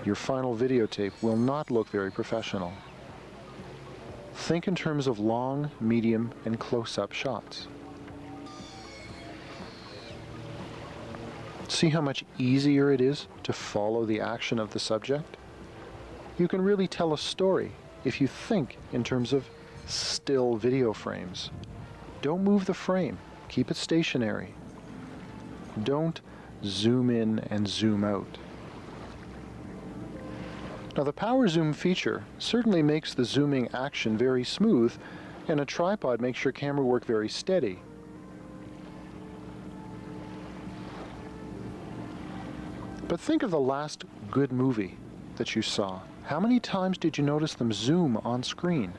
your final videotape will not look very professional. Think in terms of long, medium, and close-up shots. See how much easier it is to follow the action of the subject? You can really tell a story if you think in terms of still video frames. Don't move the frame. Keep it stationary. Don't zoom in and zoom out. Now, the power zoom feature certainly makes the zooming action very smooth, and a tripod makes your camera work very steady. But think of the last good movie that you saw. How many times did you notice them zoom on screen?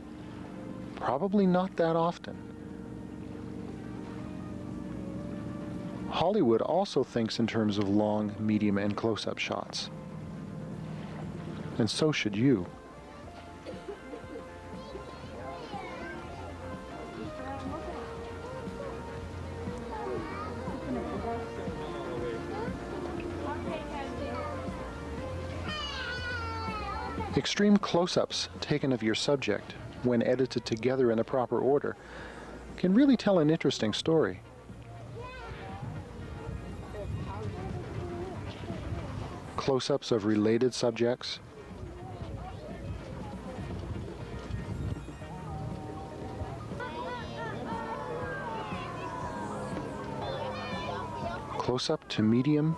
Probably not that often. Hollywood also thinks in terms of long, medium, and close-up shots. And so should you. Extreme close-ups taken of your subject, when edited together in the proper order, can really tell an interesting story. Close-ups of related subjects, close-up to medium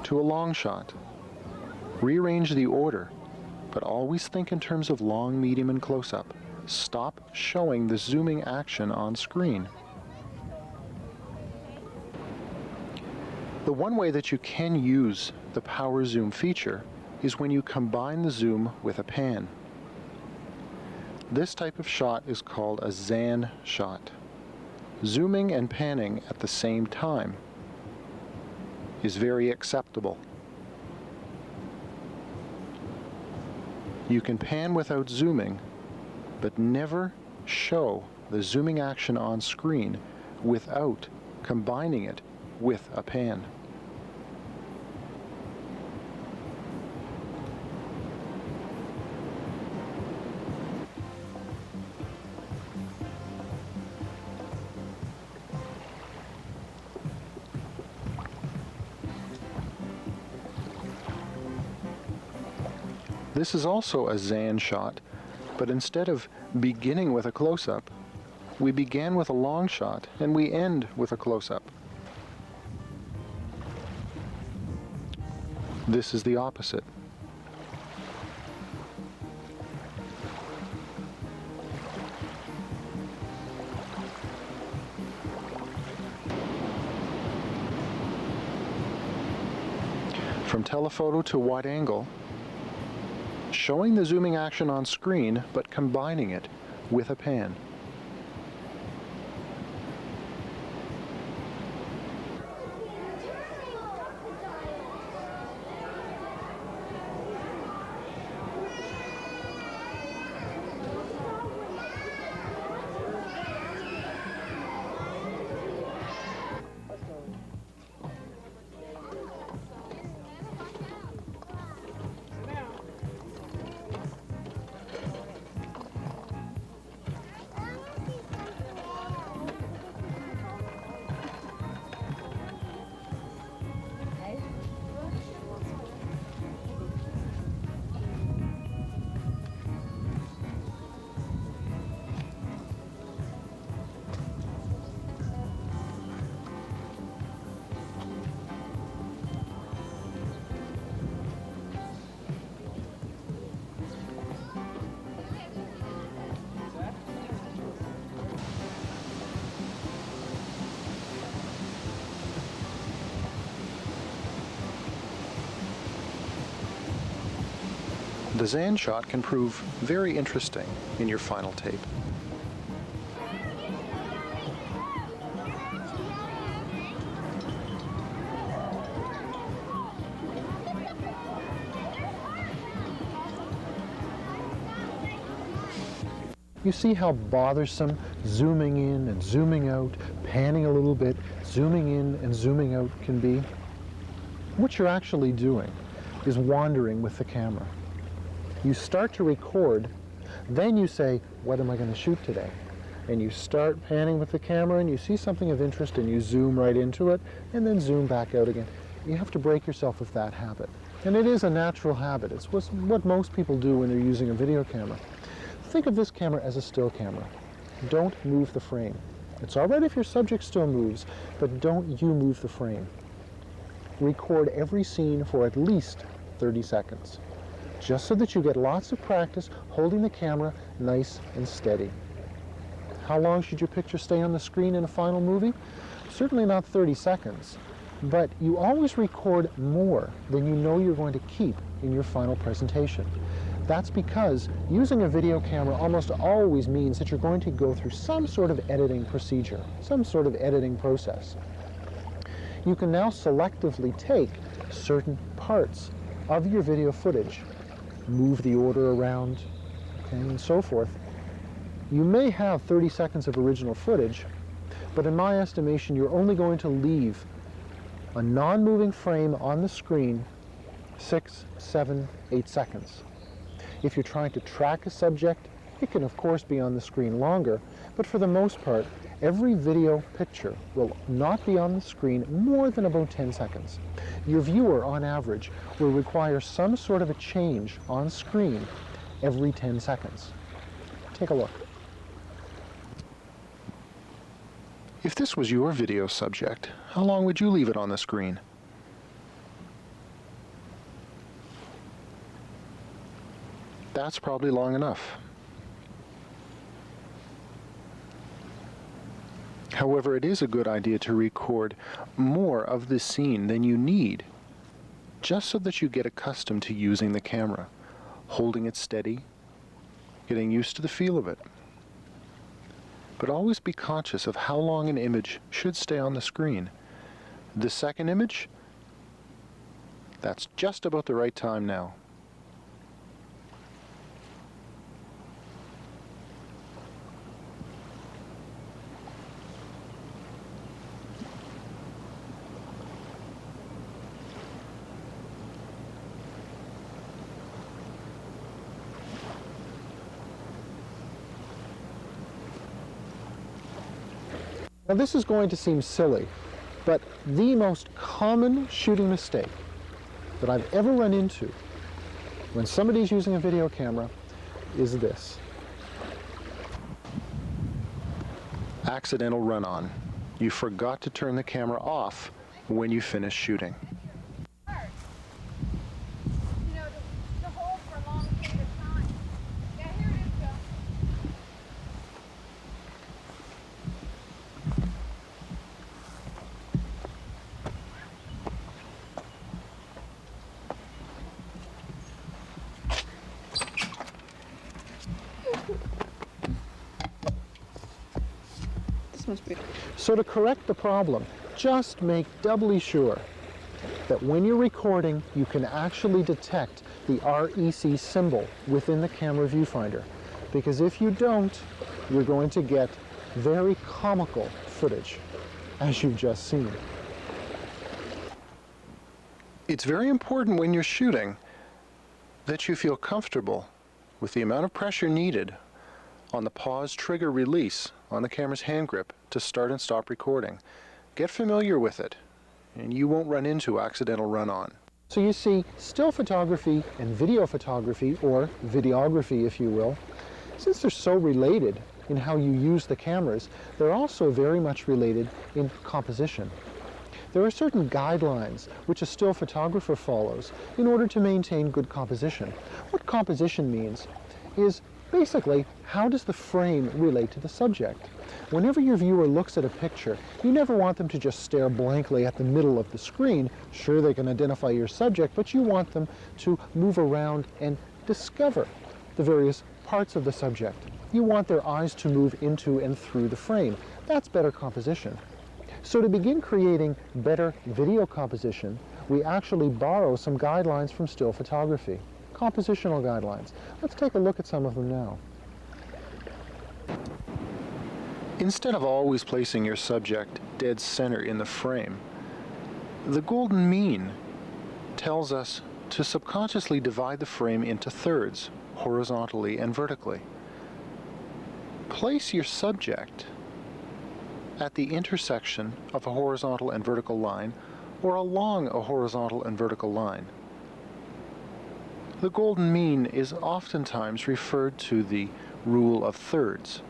to a long shot. Rearrange the order, but always think in terms of long, medium, and close-up. Stop showing the zooming action on screen. The one way that you can use the power zoom feature is when you combine the zoom with a pan. This type of shot is called a Zan shot. Zooming and panning at the same time is very acceptable. You can pan without zooming, but never show the zooming action on screen without combining it with a pan. This is also a Zan shot, but instead of beginning with a close-up, we began with a long shot and we end with a close-up. This is the opposite. From telephoto to wide angle, showing the zooming action on screen, but combining it with a pan. The Zan shot can prove very interesting in your final tape. You see how bothersome zooming in and zooming out, panning a little bit, zooming in and zooming out can be? What you're actually doing is wandering with the camera. You start to record, then you say, what am I going to shoot today? And you start panning with the camera and you see something of interest and you zoom right into it and then zoom back out again. You have to break yourself of that habit. And it is a natural habit. It's what most people do when they're using a video camera. Think of this camera as a still camera. Don't move the frame. It's all right if your subject still moves, but don't you move the frame. Record every scene for at least 30 seconds. Just so that you get lots of practice holding the camera nice and steady. How long should your picture stay on the screen in a final movie? Certainly not 30 seconds. but you always record more than you know you're going to keep in your final presentation. That's because using a video camera almost always means that you're going to go through some sort of editing procedure, some sort of editing process. You can now selectively take certain parts of your video footage, move the order around, okay, and so forth. You may have 30 seconds of original footage, but in my estimation, you're only going to leave a non-moving frame on the screen 6, 7, 8 seconds. If you're trying to track a subject, it can of course be on the screen longer, but for the most part, every video picture will not be on the screen more than about 10 seconds. Your viewer, on average, will require some sort of a change on screen every 10 seconds. Take a look. If this was your video subject, how long would you leave it on the screen? That's probably long enough. However, it is a good idea to record more of the scene than you need, just so that you get accustomed to using the camera, holding it steady, getting used to the feel of it. But always be conscious of how long an image should stay on the screen. The second image, that's just about the right time now. Now this is going to seem silly, but the most common shooting mistake that I've ever run into when somebody's using a video camera is this. Accidental run-on. You forgot to turn the camera off when you finish shooting. So to correct the problem, just make doubly sure that when you're recording, you can actually detect the REC symbol within the camera viewfinder. Because if you don't, you're going to get very comical footage, as you've just seen. It's very important when you're shooting that you feel comfortable with the amount of pressure needed on the pause trigger release on the camera's hand grip to start and stop recording. Get familiar with it, and you won't run into accidental run-on. So you see, still photography and video photography, or videography if you will, since they're so related in how you use the cameras, they're also very much related in composition. There are certain guidelines which a still photographer follows in order to maintain good composition. What composition means is basically, how does the frame relate to the subject? Whenever your viewer looks at a picture, you never want them to just stare blankly at the middle of the screen. Sure, they can identify your subject, but you want them to move around and discover the various parts of the subject. You want their eyes to move into and through the frame. That's better composition. So to begin creating better video composition, we actually borrow some guidelines from still photography. Compositional guidelines. Let's take a look at some of them now. Instead of always placing your subject dead center in the frame, the golden mean tells us to subconsciously divide the frame into thirds, horizontally and vertically. Place your subject at the intersection of a horizontal and vertical line, or along a horizontal and vertical line. The golden mean is oftentimes referred to the rule of thirds.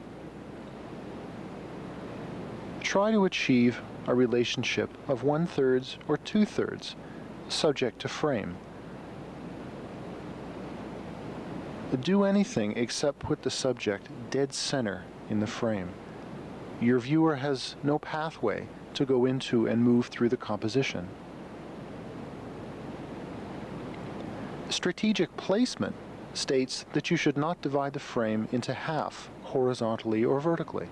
Try to achieve a relationship of 1/3 or 2/3, subject to frame. Do anything except put the subject dead center in the frame. Your viewer has no pathway to go into and move through the composition. Strategic placement states that you should not divide the frame into half, horizontally or vertically.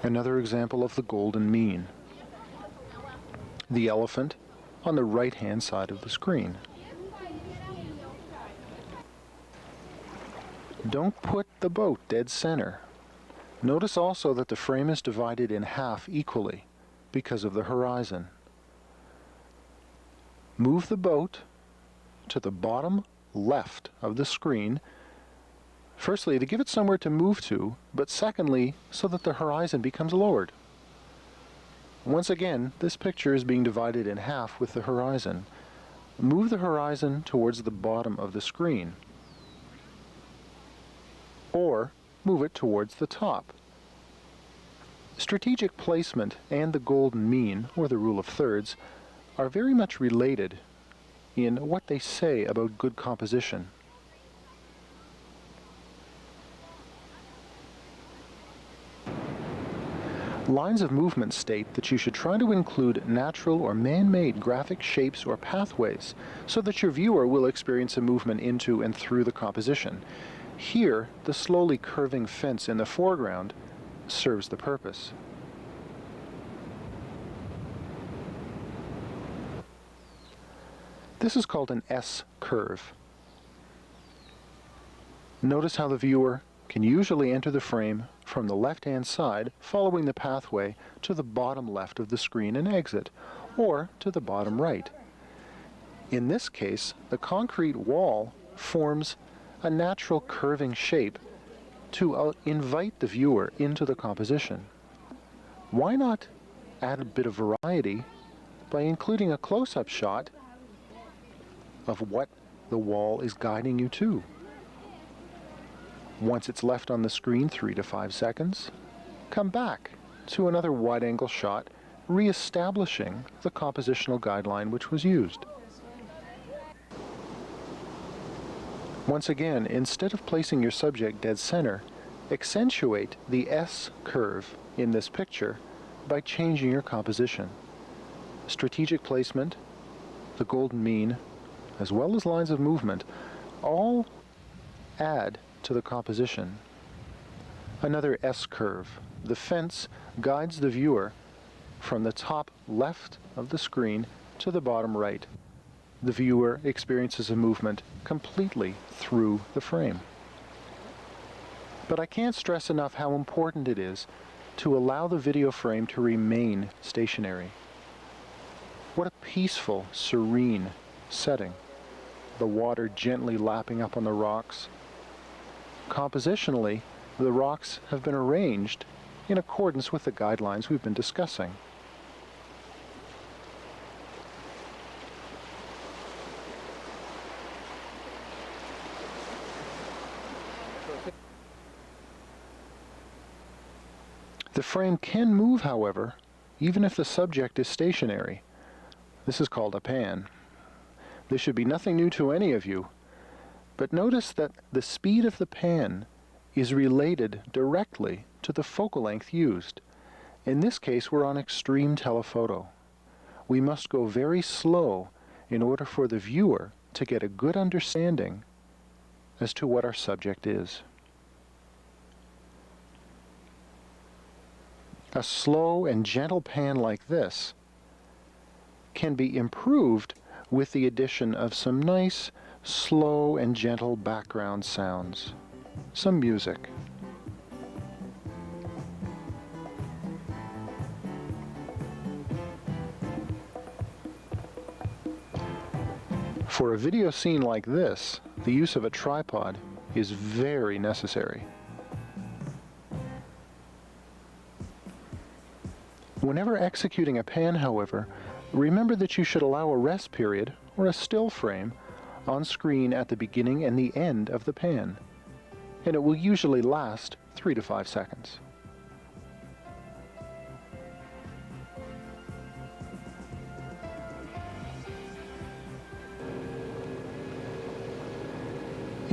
Another example of the golden mean. The elephant on the right-hand side of the screen. Don't put the boat dead center. Notice also that the frame is divided in half equally because of the horizon. Move the boat to the bottom left of the screen, firstly to give it somewhere to move to, but secondly so that the horizon becomes lowered. Once again, this picture is being divided in half with the horizon. Move the horizon towards the bottom of the screen, or move it towards the top. Strategic placement and the golden mean, or the rule of thirds, are very much related in what they say about good composition. Lines of movement state that you should try to include natural or man-made graphic shapes or pathways so that your viewer will experience a movement into and through the composition. Here, the slowly curving fence in the foreground serves the purpose. This is called an S-curve. Notice how the viewer can usually enter the frame from the left-hand side, following the pathway to the bottom left of the screen and exit, or to the bottom right. In this case, the concrete wall forms a natural curving shape to invite the viewer into the composition. Why not add a bit of variety by including a close-up shot of what the wall is guiding you to? Once it's left on the screen 3 to 5 seconds, come back to another wide-angle shot, re-establishing the compositional guideline which was used. Once again, instead of placing your subject dead center, accentuate the S curve in this picture by changing your composition. Strategic placement, the golden mean, as well as lines of movement, all add to the composition. Another S curve. The fence guides the viewer from the top left of the screen to the bottom right. The viewer experiences a movement completely through the frame. But I can't stress enough how important it is to allow the video frame to remain stationary. What a peaceful, serene setting. The water gently lapping up on the rocks. Compositionally, the rocks have been arranged in accordance with the guidelines we've been discussing. The frame can move, however, even if the subject is stationary. This is called a pan. This should be nothing new to any of you, but notice that the speed of the pan is related directly to the focal length used. In this case, we're on extreme telephoto. We must go very slow in order for the viewer to get a good understanding as to what our subject is. A slow and gentle pan like this can be improved with the addition of some nice, slow and gentle background sounds. Some music. For a video scene like this, the use of a tripod is very necessary. Whenever executing a pan, however, remember that you should allow a rest period, or a still frame, on screen at the beginning and the end of the pan, and it will usually last 3 to 5 seconds.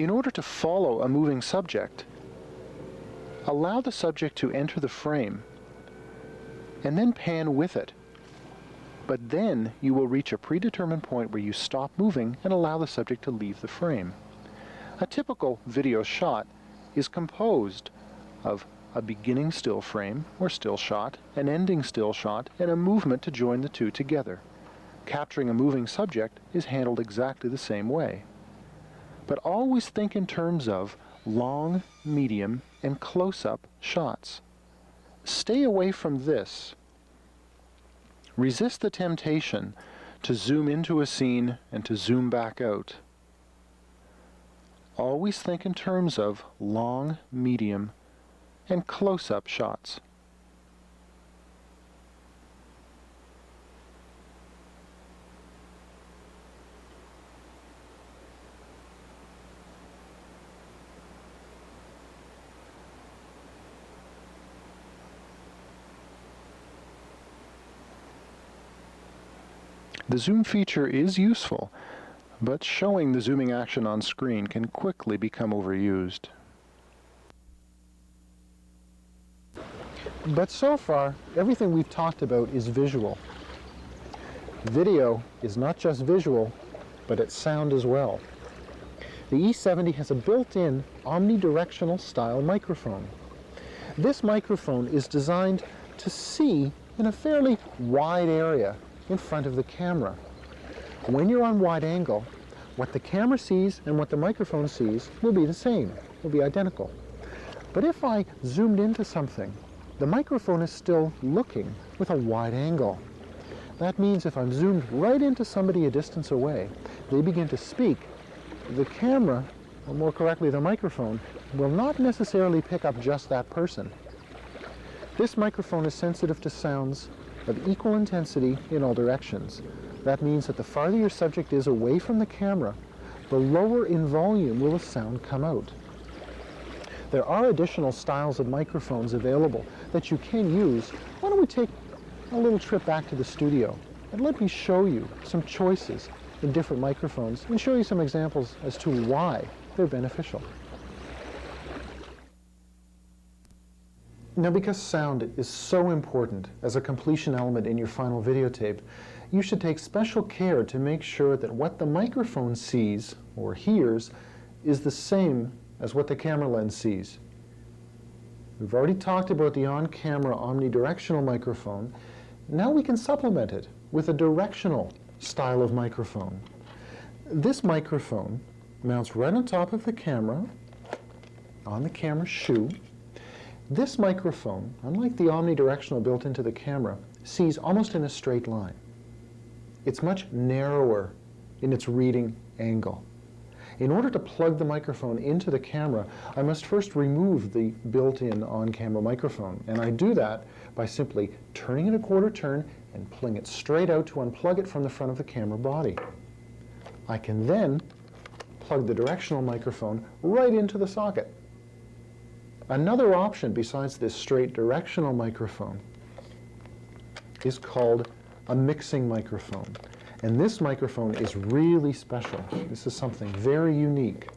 In order to follow a moving subject, allow the subject to enter the frame and then pan with it. But then you will reach a predetermined point where you stop moving and allow the subject to leave the frame. A typical video shot is composed of a beginning still frame or still shot, an ending still shot, and a movement to join the two together. Capturing a moving subject is handled exactly the same way. But always think in terms of long, medium, and close-up shots. Stay away from this. Resist the temptation to zoom into a scene and to zoom back out. Always think in terms of long, medium, and close-up shots. The zoom feature is useful, but showing the zooming action on screen can quickly become overused. But so far, everything we've talked about is visual. Video is not just visual, but it's sound as well. The E70 has a built-in omnidirectional style microphone. This microphone is designed to see in a fairly wide area in front of the camera. When you're on wide angle, what the camera sees and what the microphone sees will be the same, will be identical. But if I zoomed into something, the microphone is still looking with a wide angle. That means if I'm zoomed right into somebody a distance away, they begin to speak, the camera, or more correctly the microphone, will not necessarily pick up just that person. This microphone is sensitive to sounds of equal intensity in all directions. That means that the farther your subject is away from the camera, the lower in volume will the sound come out. There are additional styles of microphones available that you can use. Why don't we take a little trip back to the studio and let me show you some choices in different microphones and show you some examples as to why they're beneficial. Now, because sound is so important as a completion element in your final videotape, you should take special care to make sure that what the microphone sees or hears is the same as what the camera lens sees. We've already talked about the on-camera omnidirectional microphone. Now we can supplement it with a directional style of microphone. This microphone mounts right on top of the camera, on the camera's shoe. This microphone, unlike the omnidirectional built into the camera, sees almost in a straight line. It's much narrower in its reading angle. In order to plug the microphone into the camera, I must first remove the built-in on-camera microphone, and I do that by simply turning it a quarter turn and pulling it straight out to unplug it from the front of the camera body. I can then plug the directional microphone right into the socket. Another option besides this straight directional microphone is called a mixing microphone. And this microphone is really special. This is something very unique.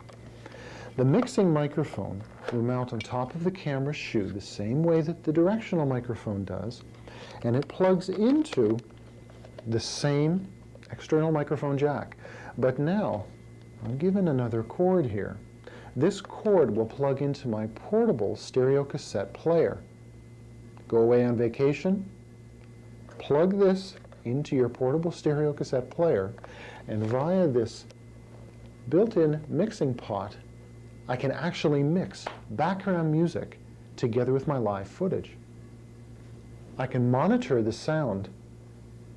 The mixing microphone will mount on top of the camera's shoe the same way that the directional microphone does, and it plugs into the same external microphone jack. But now, I'm given another cord here. This cord will plug into my portable stereo cassette player. Go away on vacation, plug this into your portable stereo cassette player, and via this built-in mixing pot, I can actually mix background music together with my live footage. I can monitor the sound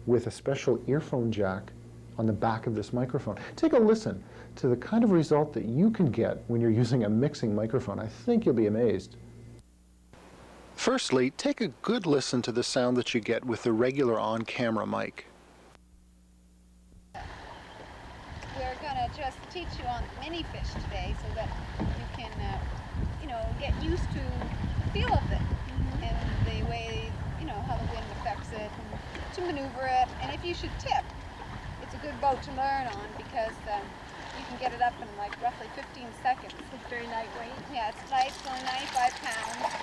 with a special earphone jack on the back of this microphone. Take a listen to the kind of result that you can get when you're using a mixing microphone. I think you'll be amazed. Firstly, take a good listen to the sound that you get with the regular on-camera mic. We're going to just teach you on mini fish today so that you can, get used to the feel of it and the way, how the wind affects it and to maneuver it. And if you should tip, it's a good boat to learn on because you can get it up in like roughly 15 seconds. It's very lightweight. Yeah, it's light, it's only 95 pounds.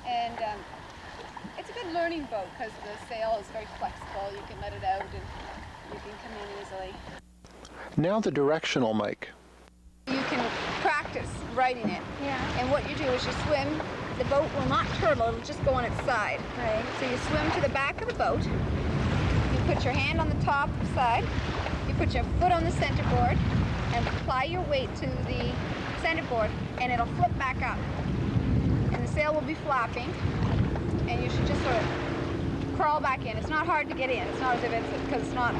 And it's a good learning boat because the sail is very flexible. You can let it out and you can come in easily. Now the directional mic. You can practice writing it. Yeah. And what you do is you swim. The boat will not turtle, it'll just go on its side. Right. So you swim to the back of the boat. You put your hand on the top side. You put your foot on the centerboard and apply your weight to the centerboard and it'll flip back up. And the sail will be flapping and you should just sort of crawl back in. It's not hard to get in. It's not as if because it's not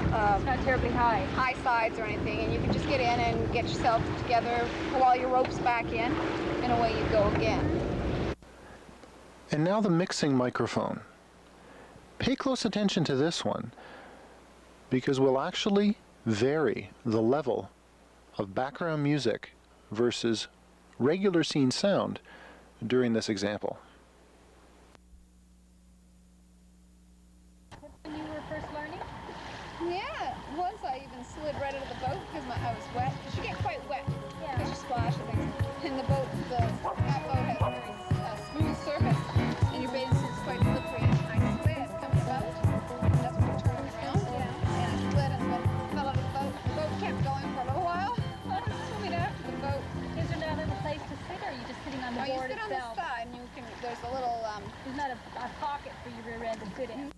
terribly high. high sides or anything, and you can just get in and get yourself together, pull all your ropes back in, and away you go again. And now the mixing microphone. Pay close attention to this one because we'll actually vary the level of background music versus regular scene sound during this example. When you were first learning? Yeah, once I even slid right out of the boat because I was wet. You get quite wet Yeah. because you splash and things. And the boat, that boat has a very smooth surface, and your bathing suit's quite slippery. And I slid coming about. That's when you turn it around. Yeah. And I slid and then fell out of the boat. The boat kept going for a little while. I was swimming after the boat. Is there not a little place to sit, or are you just sitting on the No, you board sit on the itself? side, and you can. There's a little. There's not a pocket for your rear end to sit in.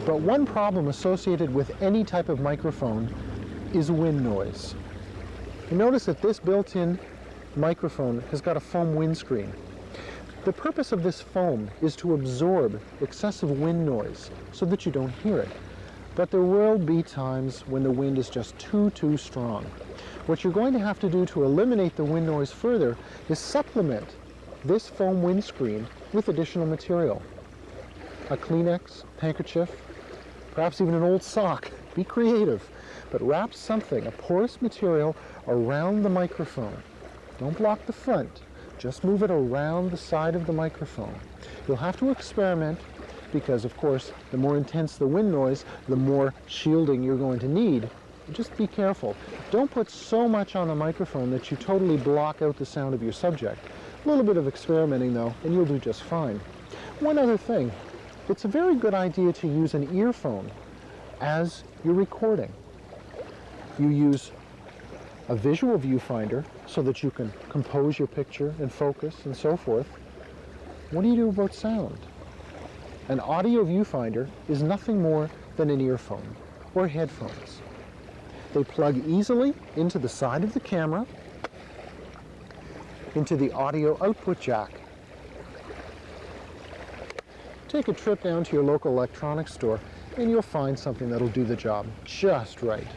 But one problem associated with any type of microphone is wind noise. You notice that this built-in microphone has got a foam windscreen. The purpose of this foam is to absorb excessive wind noise so that you don't hear it. But there will be times when the wind is just too strong. What you're going to have to do to eliminate the wind noise further is supplement this foam windscreen with additional material. A Kleenex, handkerchief, perhaps even an old sock. Be creative, but wrap something, a porous material, around the microphone. Don't block the front, just move it around the side of the microphone. You'll have to experiment because, of course, the more intense the wind noise, the more shielding you're going to need. Just be careful. Don't put so much on the microphone that you totally block out the sound of your subject. A little bit of experimenting, though, and you'll do just fine. One other thing. It's a very good idea to use an earphone as you're recording. You use a visual viewfinder so that you can compose your picture and focus and so forth. What do you do about sound? An audio viewfinder is nothing more than an earphone or headphones. They plug easily into the side of the camera, into the audio output jack. Take a trip down to your local electronics store and you'll find something that'll do the job just right.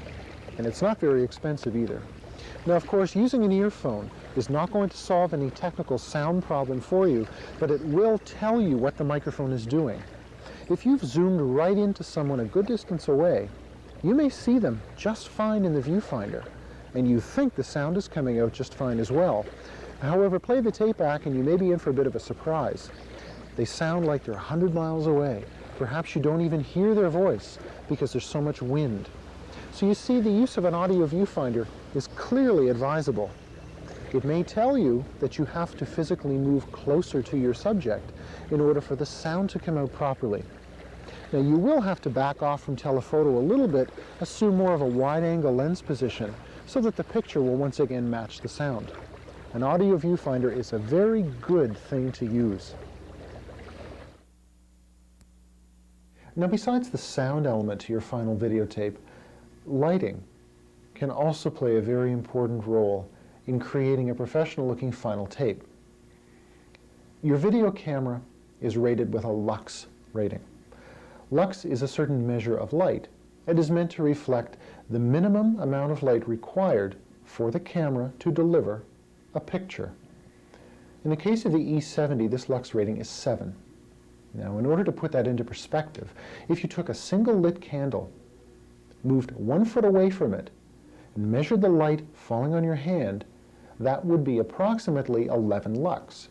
And it's not very expensive either. Now, of course, using an earphone is not going to solve any technical sound problem for you, but it will tell you what the microphone is doing. If you've zoomed right into someone a good distance away, you may see them just fine in the viewfinder, and you think the sound is coming out just fine as well. However, play the tape back and you may be in for a bit of a surprise. They sound like they're 100 miles away. Perhaps you don't even hear their voice because there's so much wind. So you see, the use of an audio viewfinder is clearly advisable. It may tell you that you have to physically move closer to your subject in order for the sound to come out properly. Now, you will have to back off from telephoto a little bit, assume more of a wide-angle lens position so that the picture will once again match the sound. An audio viewfinder is a very good thing to use. Now, besides the sound element to your final videotape, lighting can also play a very important role in creating a professional-looking final tape. Your video camera is rated with a lux rating. Lux is a certain measure of light. It is meant to reflect the minimum amount of light required for the camera to deliver a picture. In the case of the E70, this lux rating is 7. Now, in order to put that into perspective, if you took a single lit candle, moved 1 foot away from it, and measured the light falling on your hand, that would be approximately 11 lux.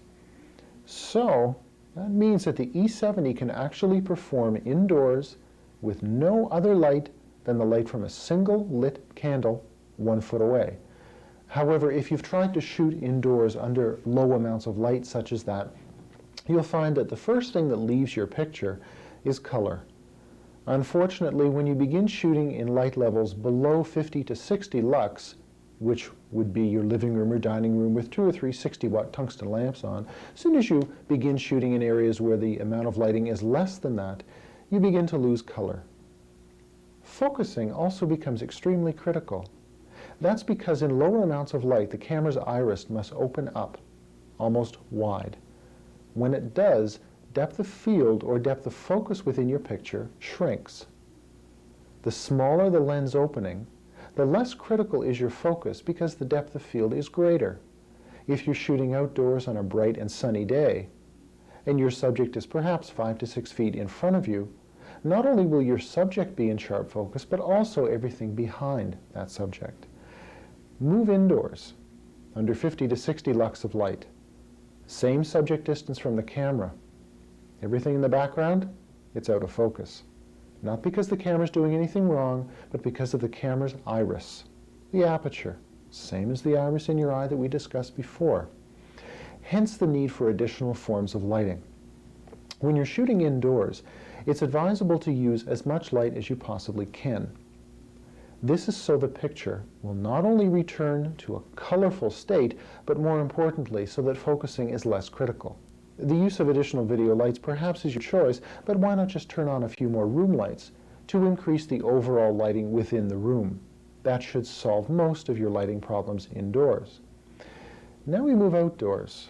So, that means that the E70 can actually perform indoors with no other light than the light from a single lit candle 1 foot away. However, if you've tried to shoot indoors under low amounts of light such as that, you'll find that the first thing that leaves your picture is color. Unfortunately, when you begin shooting in light levels below 50 to 60 lux, which would be your living room or dining room with 2 or 3 60-watt tungsten lamps on, as soon as you begin shooting in areas where the amount of lighting is less than that, you begin to lose color. Focusing also becomes extremely critical. That's because in lower amounts of light, the camera's iris must open up, almost wide. When it does, depth of field or depth of focus within your picture shrinks. The smaller the lens opening, the less critical is your focus because the depth of field is greater. If you're shooting outdoors on a bright and sunny day, and your subject is perhaps 5 to 6 feet in front of you, not only will your subject be in sharp focus, but also everything behind that subject. Move indoors, under 50 to 60 lux of light. Same subject distance from the camera. Everything in the background, it's out of focus. Not because the camera's doing anything wrong, but because of the camera's iris, the aperture, same as the iris in your eye that we discussed before. Hence the need for additional forms of lighting. When you're shooting indoors, it's advisable to use as much light as you possibly can. This is so the picture will not only return to a colorful state, but more importantly, so that focusing is less critical. The use of additional video lights perhaps is your choice, but why not just turn on a few more room lights to increase the overall lighting within the room? That should solve most of your lighting problems indoors. Now we move outdoors.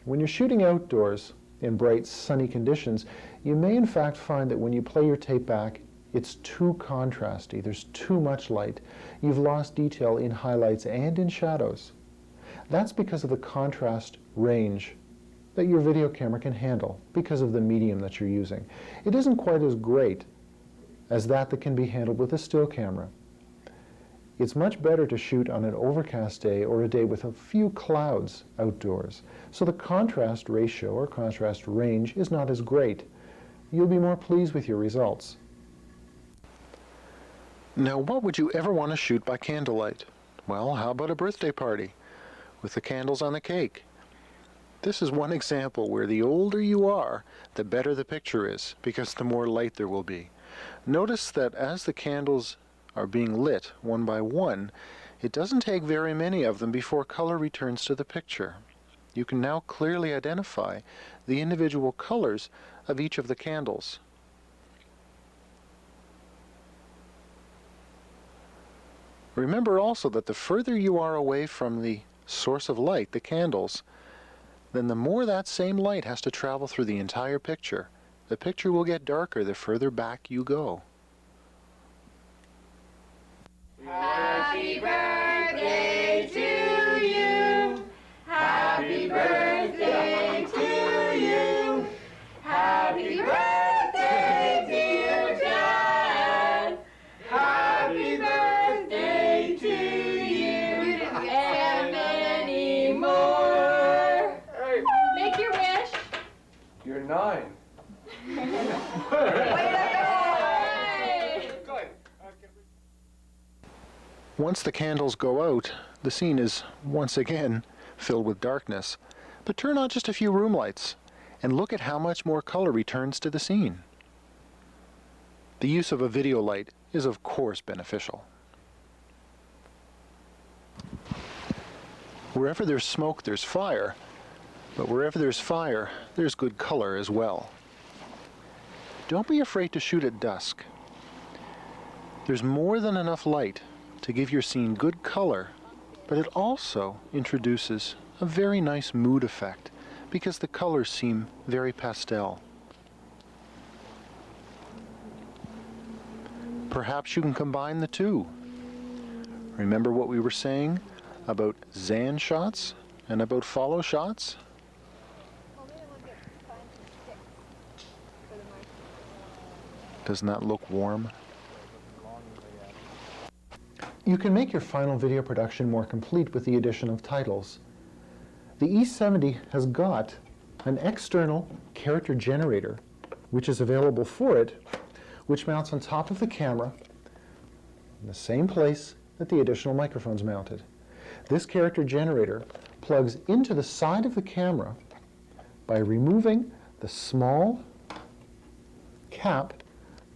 When you're shooting outdoors in bright, sunny conditions, you may in fact find that when you play your tape back, it's too contrasty. There's too much light. You've lost detail in highlights and in shadows. That's because of the contrast range that your video camera can handle because of the medium that you're using. It isn't quite as great as that can be handled with a still camera. It's much better to shoot on an overcast day or a day with a few clouds outdoors, so the contrast ratio or contrast range is not as great. You'll be more pleased with your results. Now, what would you ever want to shoot by candlelight? Well, how about a birthday party with the candles on the cake? This is one example where the older you are, the better the picture is, because the more light there will be. Notice that as the candles are being lit one by one, it doesn't take very many of them before color returns to the picture. You can now clearly identify the individual colors of each of the candles. Remember also that the further you are away from the source of light, the candles, then the more that same light has to travel through the entire picture. The picture will get darker the further back you go. Happy birthday to you. Happy birthday to you. Happy birthday, dear Dad. Happy birthday to you. And many more. Make your wish. You're 9. Once the candles go out, the scene is once again filled with darkness. But turn on just a few room lights and look at how much more color returns to the scene. The use of a video light is of course beneficial. Wherever there's smoke, there's fire, but wherever there's fire, there's good color as well. Don't be afraid to shoot at dusk. There's more than enough light to give your scene good color, but it also introduces a very nice mood effect because the colors seem very pastel. Perhaps you can combine the two. Remember what we were saying about Zan shots and about follow shots? Doesn't that look warm? You can make your final video production more complete with the addition of titles. The E70 has got an external character generator, which is available for it, which mounts on top of the camera in the same place that the additional microphone's mounted. This character generator plugs into the side of the camera by removing the small cap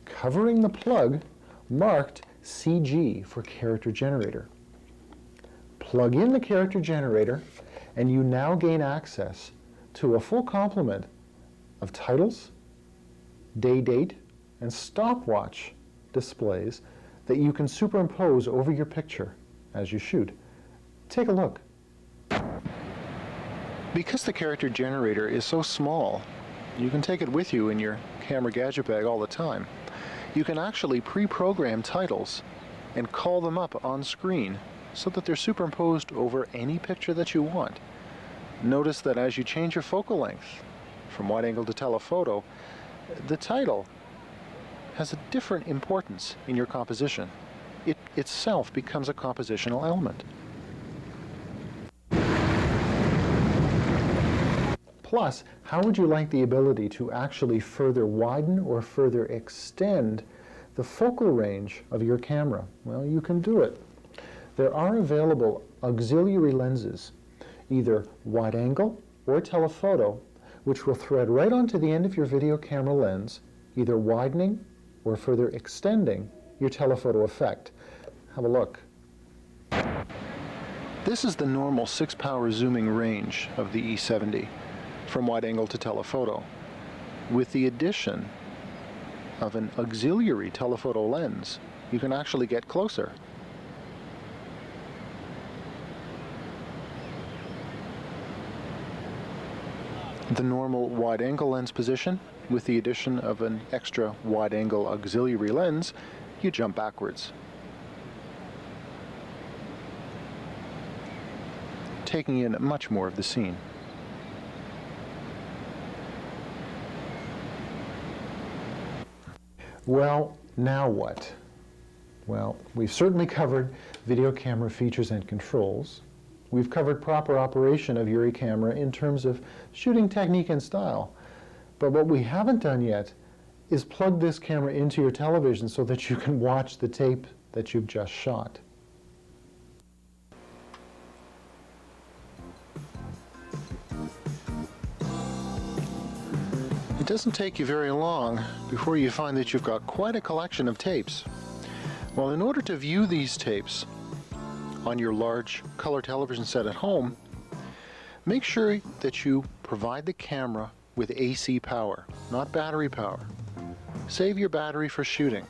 covering the plug marked CG for character generator. Plug in the character generator and you now gain access to a full complement of titles, day date, and stopwatch displays that you can superimpose over your picture as you shoot. Take a look. Because the character generator is so small, you can take it with you in your camera gadget bag all the time. You can actually pre-program titles and call them up on screen so that they're superimposed over any picture that you want. Notice that as you change your focal length from wide angle to telephoto, the title has a different importance in your composition. It itself becomes a compositional element. Plus, how would you like the ability to actually further widen or further extend the focal range of your camera? Well, you can do it. There are available auxiliary lenses, either wide angle or telephoto, which will thread right onto the end of your video camera lens, either widening or further extending your telephoto effect. Have a look. This is the normal 6-power zooming range of the E70 from wide angle to telephoto. With the addition of an auxiliary telephoto lens, you can actually get closer. The normal wide angle lens position, with the addition of an extra wide angle auxiliary lens, you jump backwards, taking in much more of the scene. Well, now what? Well, we've certainly covered video camera features and controls. We've covered proper operation of your camera in terms of shooting technique and style. But what we haven't done yet is plug this camera into your television so that you can watch the tape that you've just shot. It doesn't take you very long before you find that you've got quite a collection of tapes. Well, in order to view these tapes on your large color television set at home, make sure that you provide the camera with AC power, not battery power. Save your battery for shooting.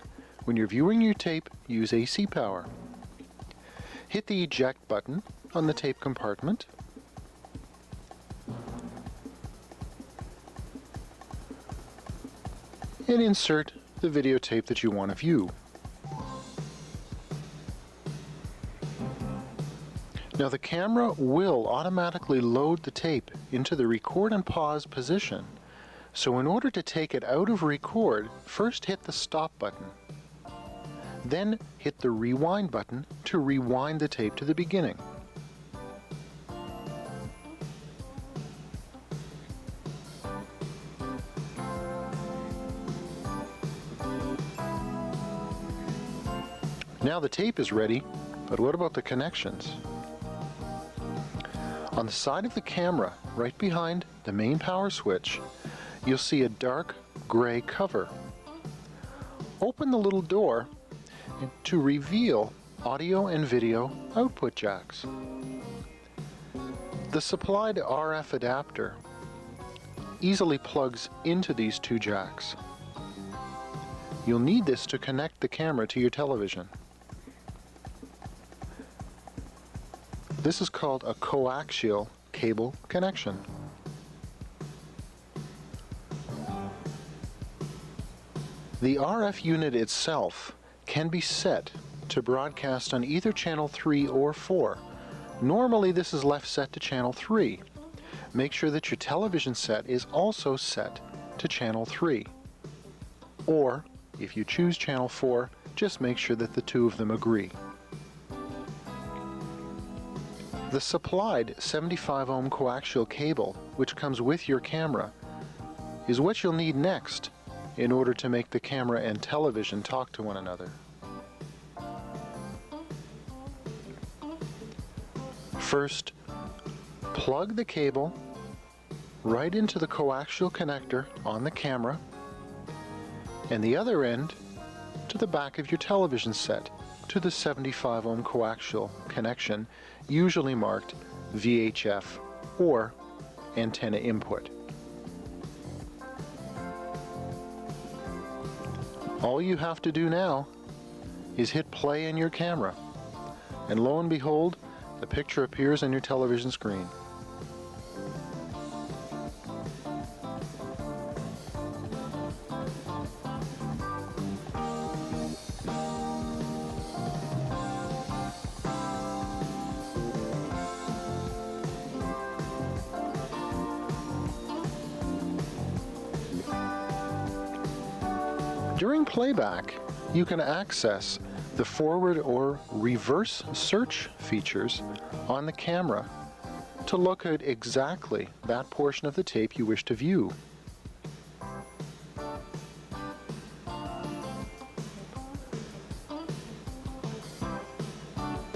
When you're viewing your tape, use AC power. Hit the eject button on the tape compartment. And insert the videotape that you want to view. Now the camera will automatically load the tape into the record and pause position. So in order to take it out of record, first hit the stop button. Then hit the rewind button to rewind the tape to the beginning. Now the tape is ready, but what about the connections? On the side of the camera, right behind the main power switch, you'll see a dark gray cover. Open the little door to reveal audio and video output jacks. The supplied RF adapter easily plugs into these two jacks. You'll need this to connect the camera to your television. This is called a coaxial cable connection. The RF unit itself can be set to broadcast on either channel 3 or 4. Normally this is left set to channel 3. Make sure that your television set is also set to channel 3. Or, if you choose channel 4, just make sure that the two of them agree. The supplied 75 ohm coaxial cable, which comes with your camera, is what you'll need next in order to make the camera and television talk to one another. First, plug the cable right into the coaxial connector on the camera, and the other end to the back of your television set to the 75 ohm coaxial connection, usually marked VHF or antenna input. All you have to do now is hit play in your camera, and lo and behold, the picture appears on your television screen. During playback, you can access the forward or reverse search features on the camera to locate exactly that portion of the tape you wish to view.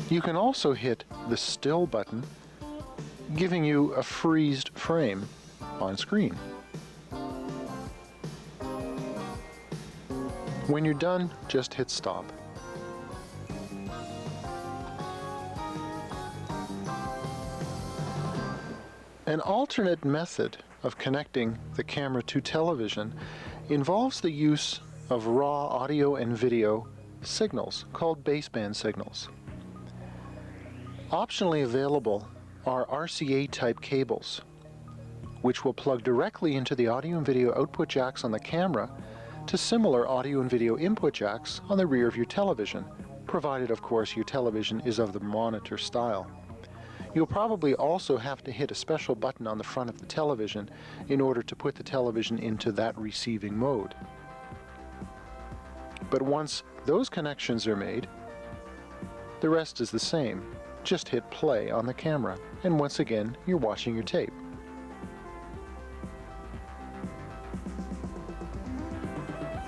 You can also hit the still button, giving you a freezed frame on screen. When you're done, just hit stop. An alternate method of connecting the camera to television involves the use of raw audio and video signals called baseband signals. Optionally available are RCA type cables, which will plug directly into the audio and video output jacks on the camera to similar audio and video input jacks on the rear of your television, provided of course your television is of the monitor style. You'll probably also have to hit a special button on the front of the television in order to put the television into that receiving mode. But once those connections are made, the rest is the same. Just hit play on the camera, and once again you're watching your tape.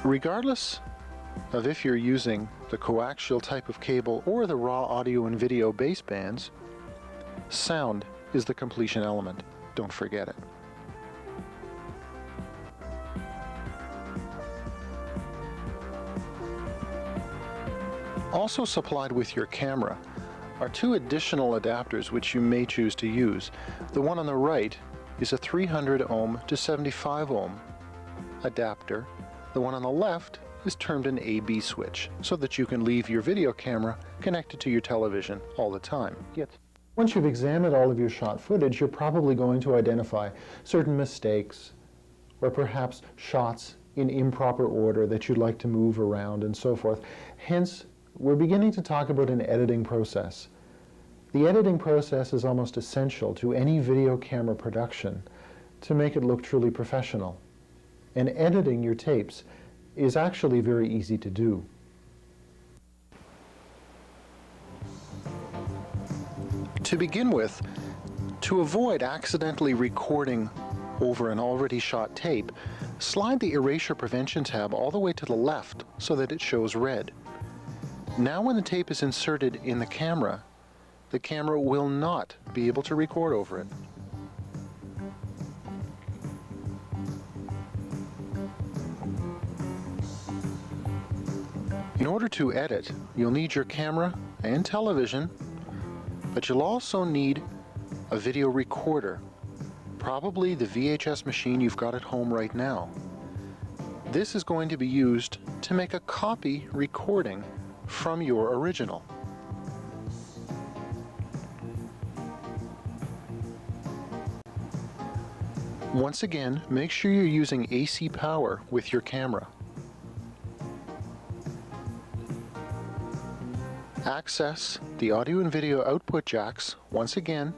Regardless of if you're using the coaxial type of cable or the raw audio and video basebands, sound is the completion element. Don't forget it. Also supplied with your camera are two additional adapters which you may choose to use. The one on the right is a 300 ohm to 75 ohm adapter. The one on the left is termed an AB switch, so that you can leave your video camera connected to your television all the time. Once you've examined all of your shot footage, you're probably going to identify certain mistakes, or perhaps shots in improper order that you'd like to move around and so forth. Hence, we're beginning to talk about an editing process. The editing process is almost essential to any video camera production to make it look truly professional. And editing your tapes is actually very easy to do. To begin with, to avoid accidentally recording over an already shot tape, slide the erasure prevention tab all the way to the left so that it shows red. Now when the tape is inserted in the camera will not be able to record over it. In order to edit, you'll need your camera and television, but you'll also need a video recorder, probably the VHS machine you've got at home right now. This is going to be used to make a copy recording from your original. Once again, make sure you're using AC power with your camera. Access the audio and video output jacks once again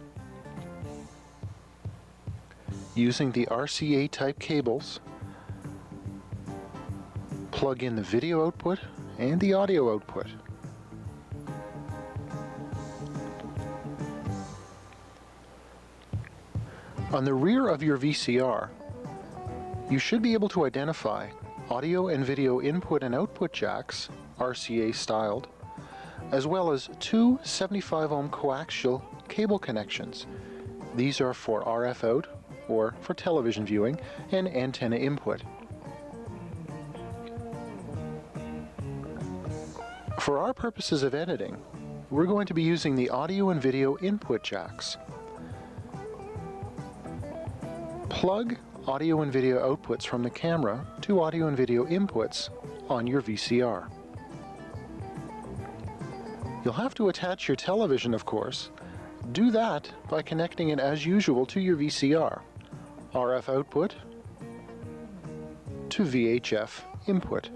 using the RCA type cables. Plug in the video output and the audio output. On the rear of your VCR, you should be able to identify audio and video input and output jacks, RCA styled, as well as two 75 ohm coaxial cable connections. These are for RF out, or for television viewing, and antenna input. For our purposes of editing, we're going to be using the audio and video input jacks. Plug audio and video outputs from the camera to audio and video inputs on your VCR. You'll have to attach your television, of course. Do that by connecting it as usual to your VCR. RF output to VHF input.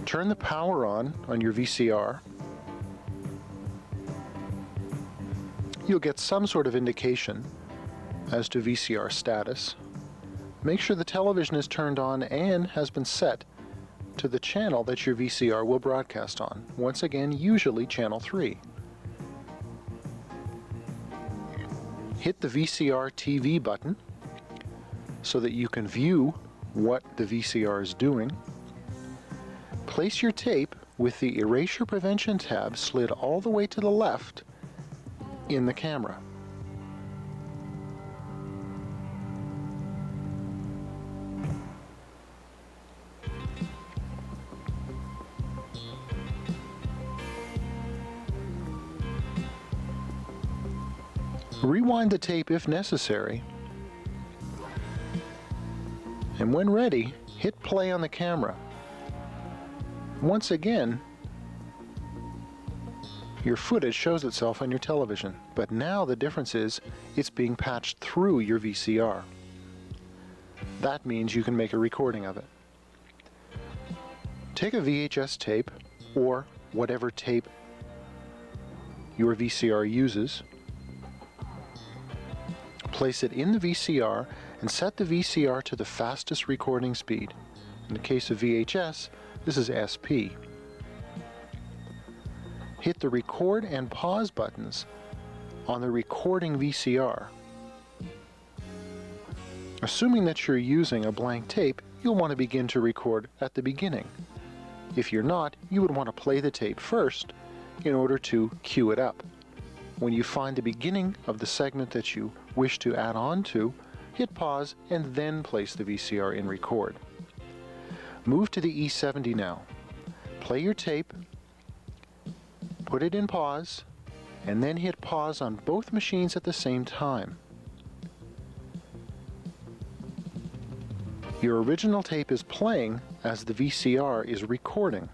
Turn the power on your VCR. You'll get some sort of indication as to VCR status. Make sure the television is turned on and has been set to the channel that your VCR will broadcast on. Once again, usually channel 3. Hit the VCR TV button so that you can view what the VCR is doing. Place your tape with the erasure prevention tab slid all the way to the left in the camera. Rewind the tape if necessary, and when ready, hit play on the camera. Once again, your footage shows itself on your television, but now the difference is it's being patched through your VCR. That means you can make a recording of it. Take a VHS tape, or whatever tape your VCR uses, place it in the VCR and set the VCR to the fastest recording speed. In the case of VHS, this is SP. Hit the record and pause buttons on the recording VCR. Assuming that you're using a blank tape, you'll want to begin to record at the beginning. If you're not, you would want to play the tape first in order to cue it up. When you find the beginning of the segment that you wish to add on to, hit pause and then place the VCR in record. Move to the E70 now. Play your tape, put it in pause, and then hit pause on both machines at the same time. Your original tape is playing as the VCR is recording.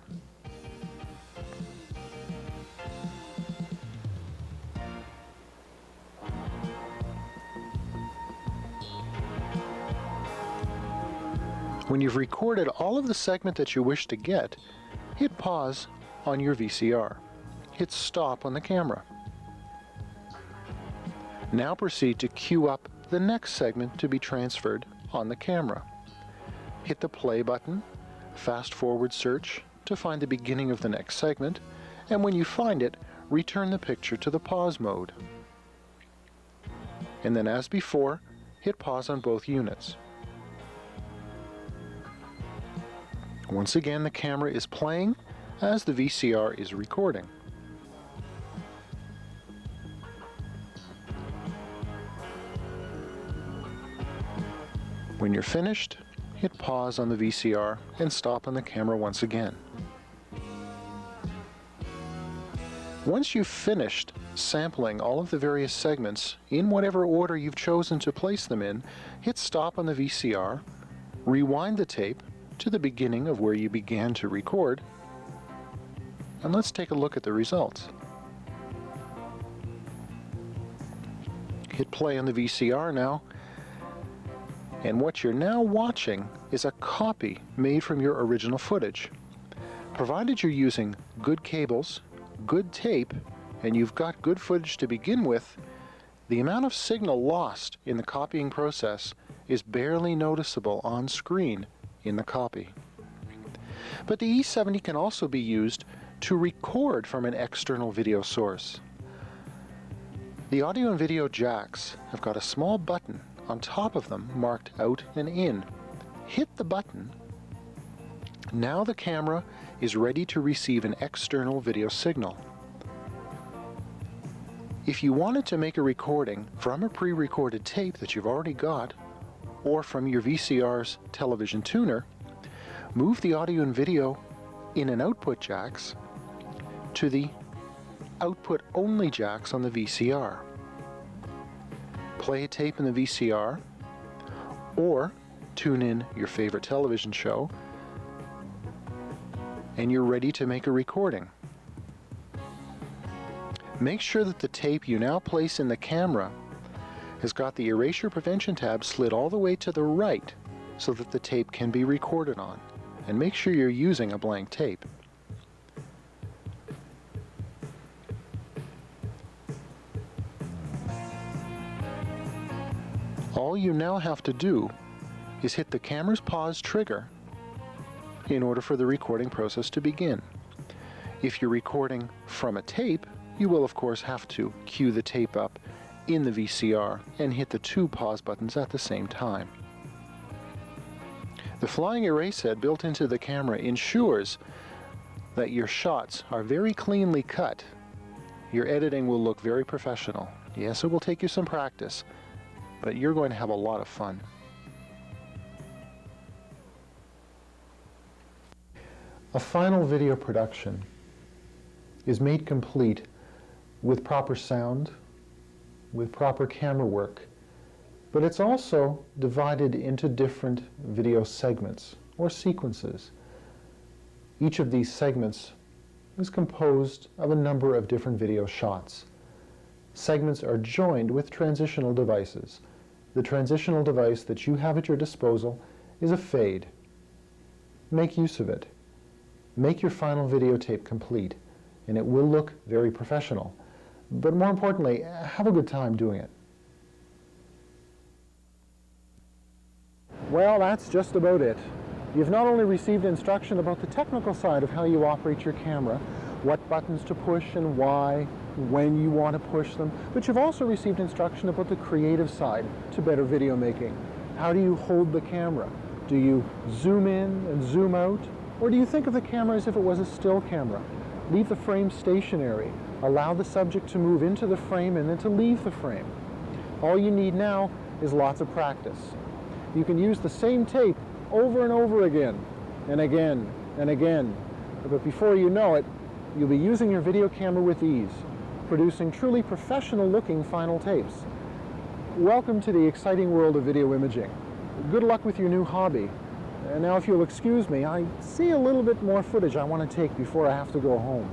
When you've recorded all of the segment that you wish to get, hit pause on your VCR. Hit stop on the camera. Now proceed to cue up the next segment to be transferred on the camera. Hit the play button, fast forward search to find the beginning of the next segment, and when you find it, return the picture to the pause mode. And then as before, hit pause on both units. Once again, the camera is playing as the VCR is recording. When you're finished, hit pause on the VCR and stop on the camera once again. Once you've finished sampling all of the various segments in whatever order you've chosen to place them in, hit stop on the VCR, rewind the tape to the beginning of where you began to record, and let's take a look at the results. Hit play on the VCR now, and what you're now watching is a copy made from your original footage. Provided you're using good cables, good tape, and you've got good footage to begin with, the amount of signal lost in the copying process is barely noticeable on screen in the copy. But the E70 can also be used to record from an external video source. The audio and video jacks have got a small button on top of them marked out and in. Hit the button Now the camera is ready to receive an external video signal. If you wanted to make a recording from a pre-recorded tape that you've already got, or from your VCR's television tuner, move the audio and video in and output jacks to the output-only jacks on the VCR. Play a tape in the VCR, or tune in your favorite television show, and you're ready to make a recording. Make sure that the tape you now place in the camera has got the erasure prevention tab slid all the way to the right so that the tape can be recorded on. And make sure you're using a blank tape. All you now have to do is hit the camera's pause trigger in order for the recording process to begin. If you're recording from a tape, you will of course have to cue the tape up in the VCR and hit the 2 pause buttons at the same time. The flying erase head built into the camera ensures that your shots are very cleanly cut. Your editing will look very professional. Yes, it will take you some practice, but you're going to have a lot of fun. A final video production is made complete with proper sound, with proper camera work, but it's also divided into different video segments or sequences. Each of these segments is composed of a number of different video shots. Segments are joined with transitional devices. The transitional device that you have at your disposal is a fade. Make use of it. Make your final videotape complete, and it will look very professional. But more importantly, have a good time doing it. Well, that's just about it. You've not only received instruction about the technical side of how you operate your camera, what buttons to push and why, when you want to push them, but you've also received instruction about the creative side to better video making. How do you hold the camera? Do you zoom in and zoom out? Or do you think of the camera as if it was a still camera? Leave the frame stationary. Allow the subject to move into the frame and then to leave the frame. All you need now is lots of practice. You can use the same tape over and over again, and again, and again. But before you know it, you'll be using your video camera with ease, producing truly professional-looking final tapes. Welcome to the exciting world of video imaging. Good luck with your new hobby. And now, if you'll excuse me, I see a little bit more footage I want to take before I have to go home.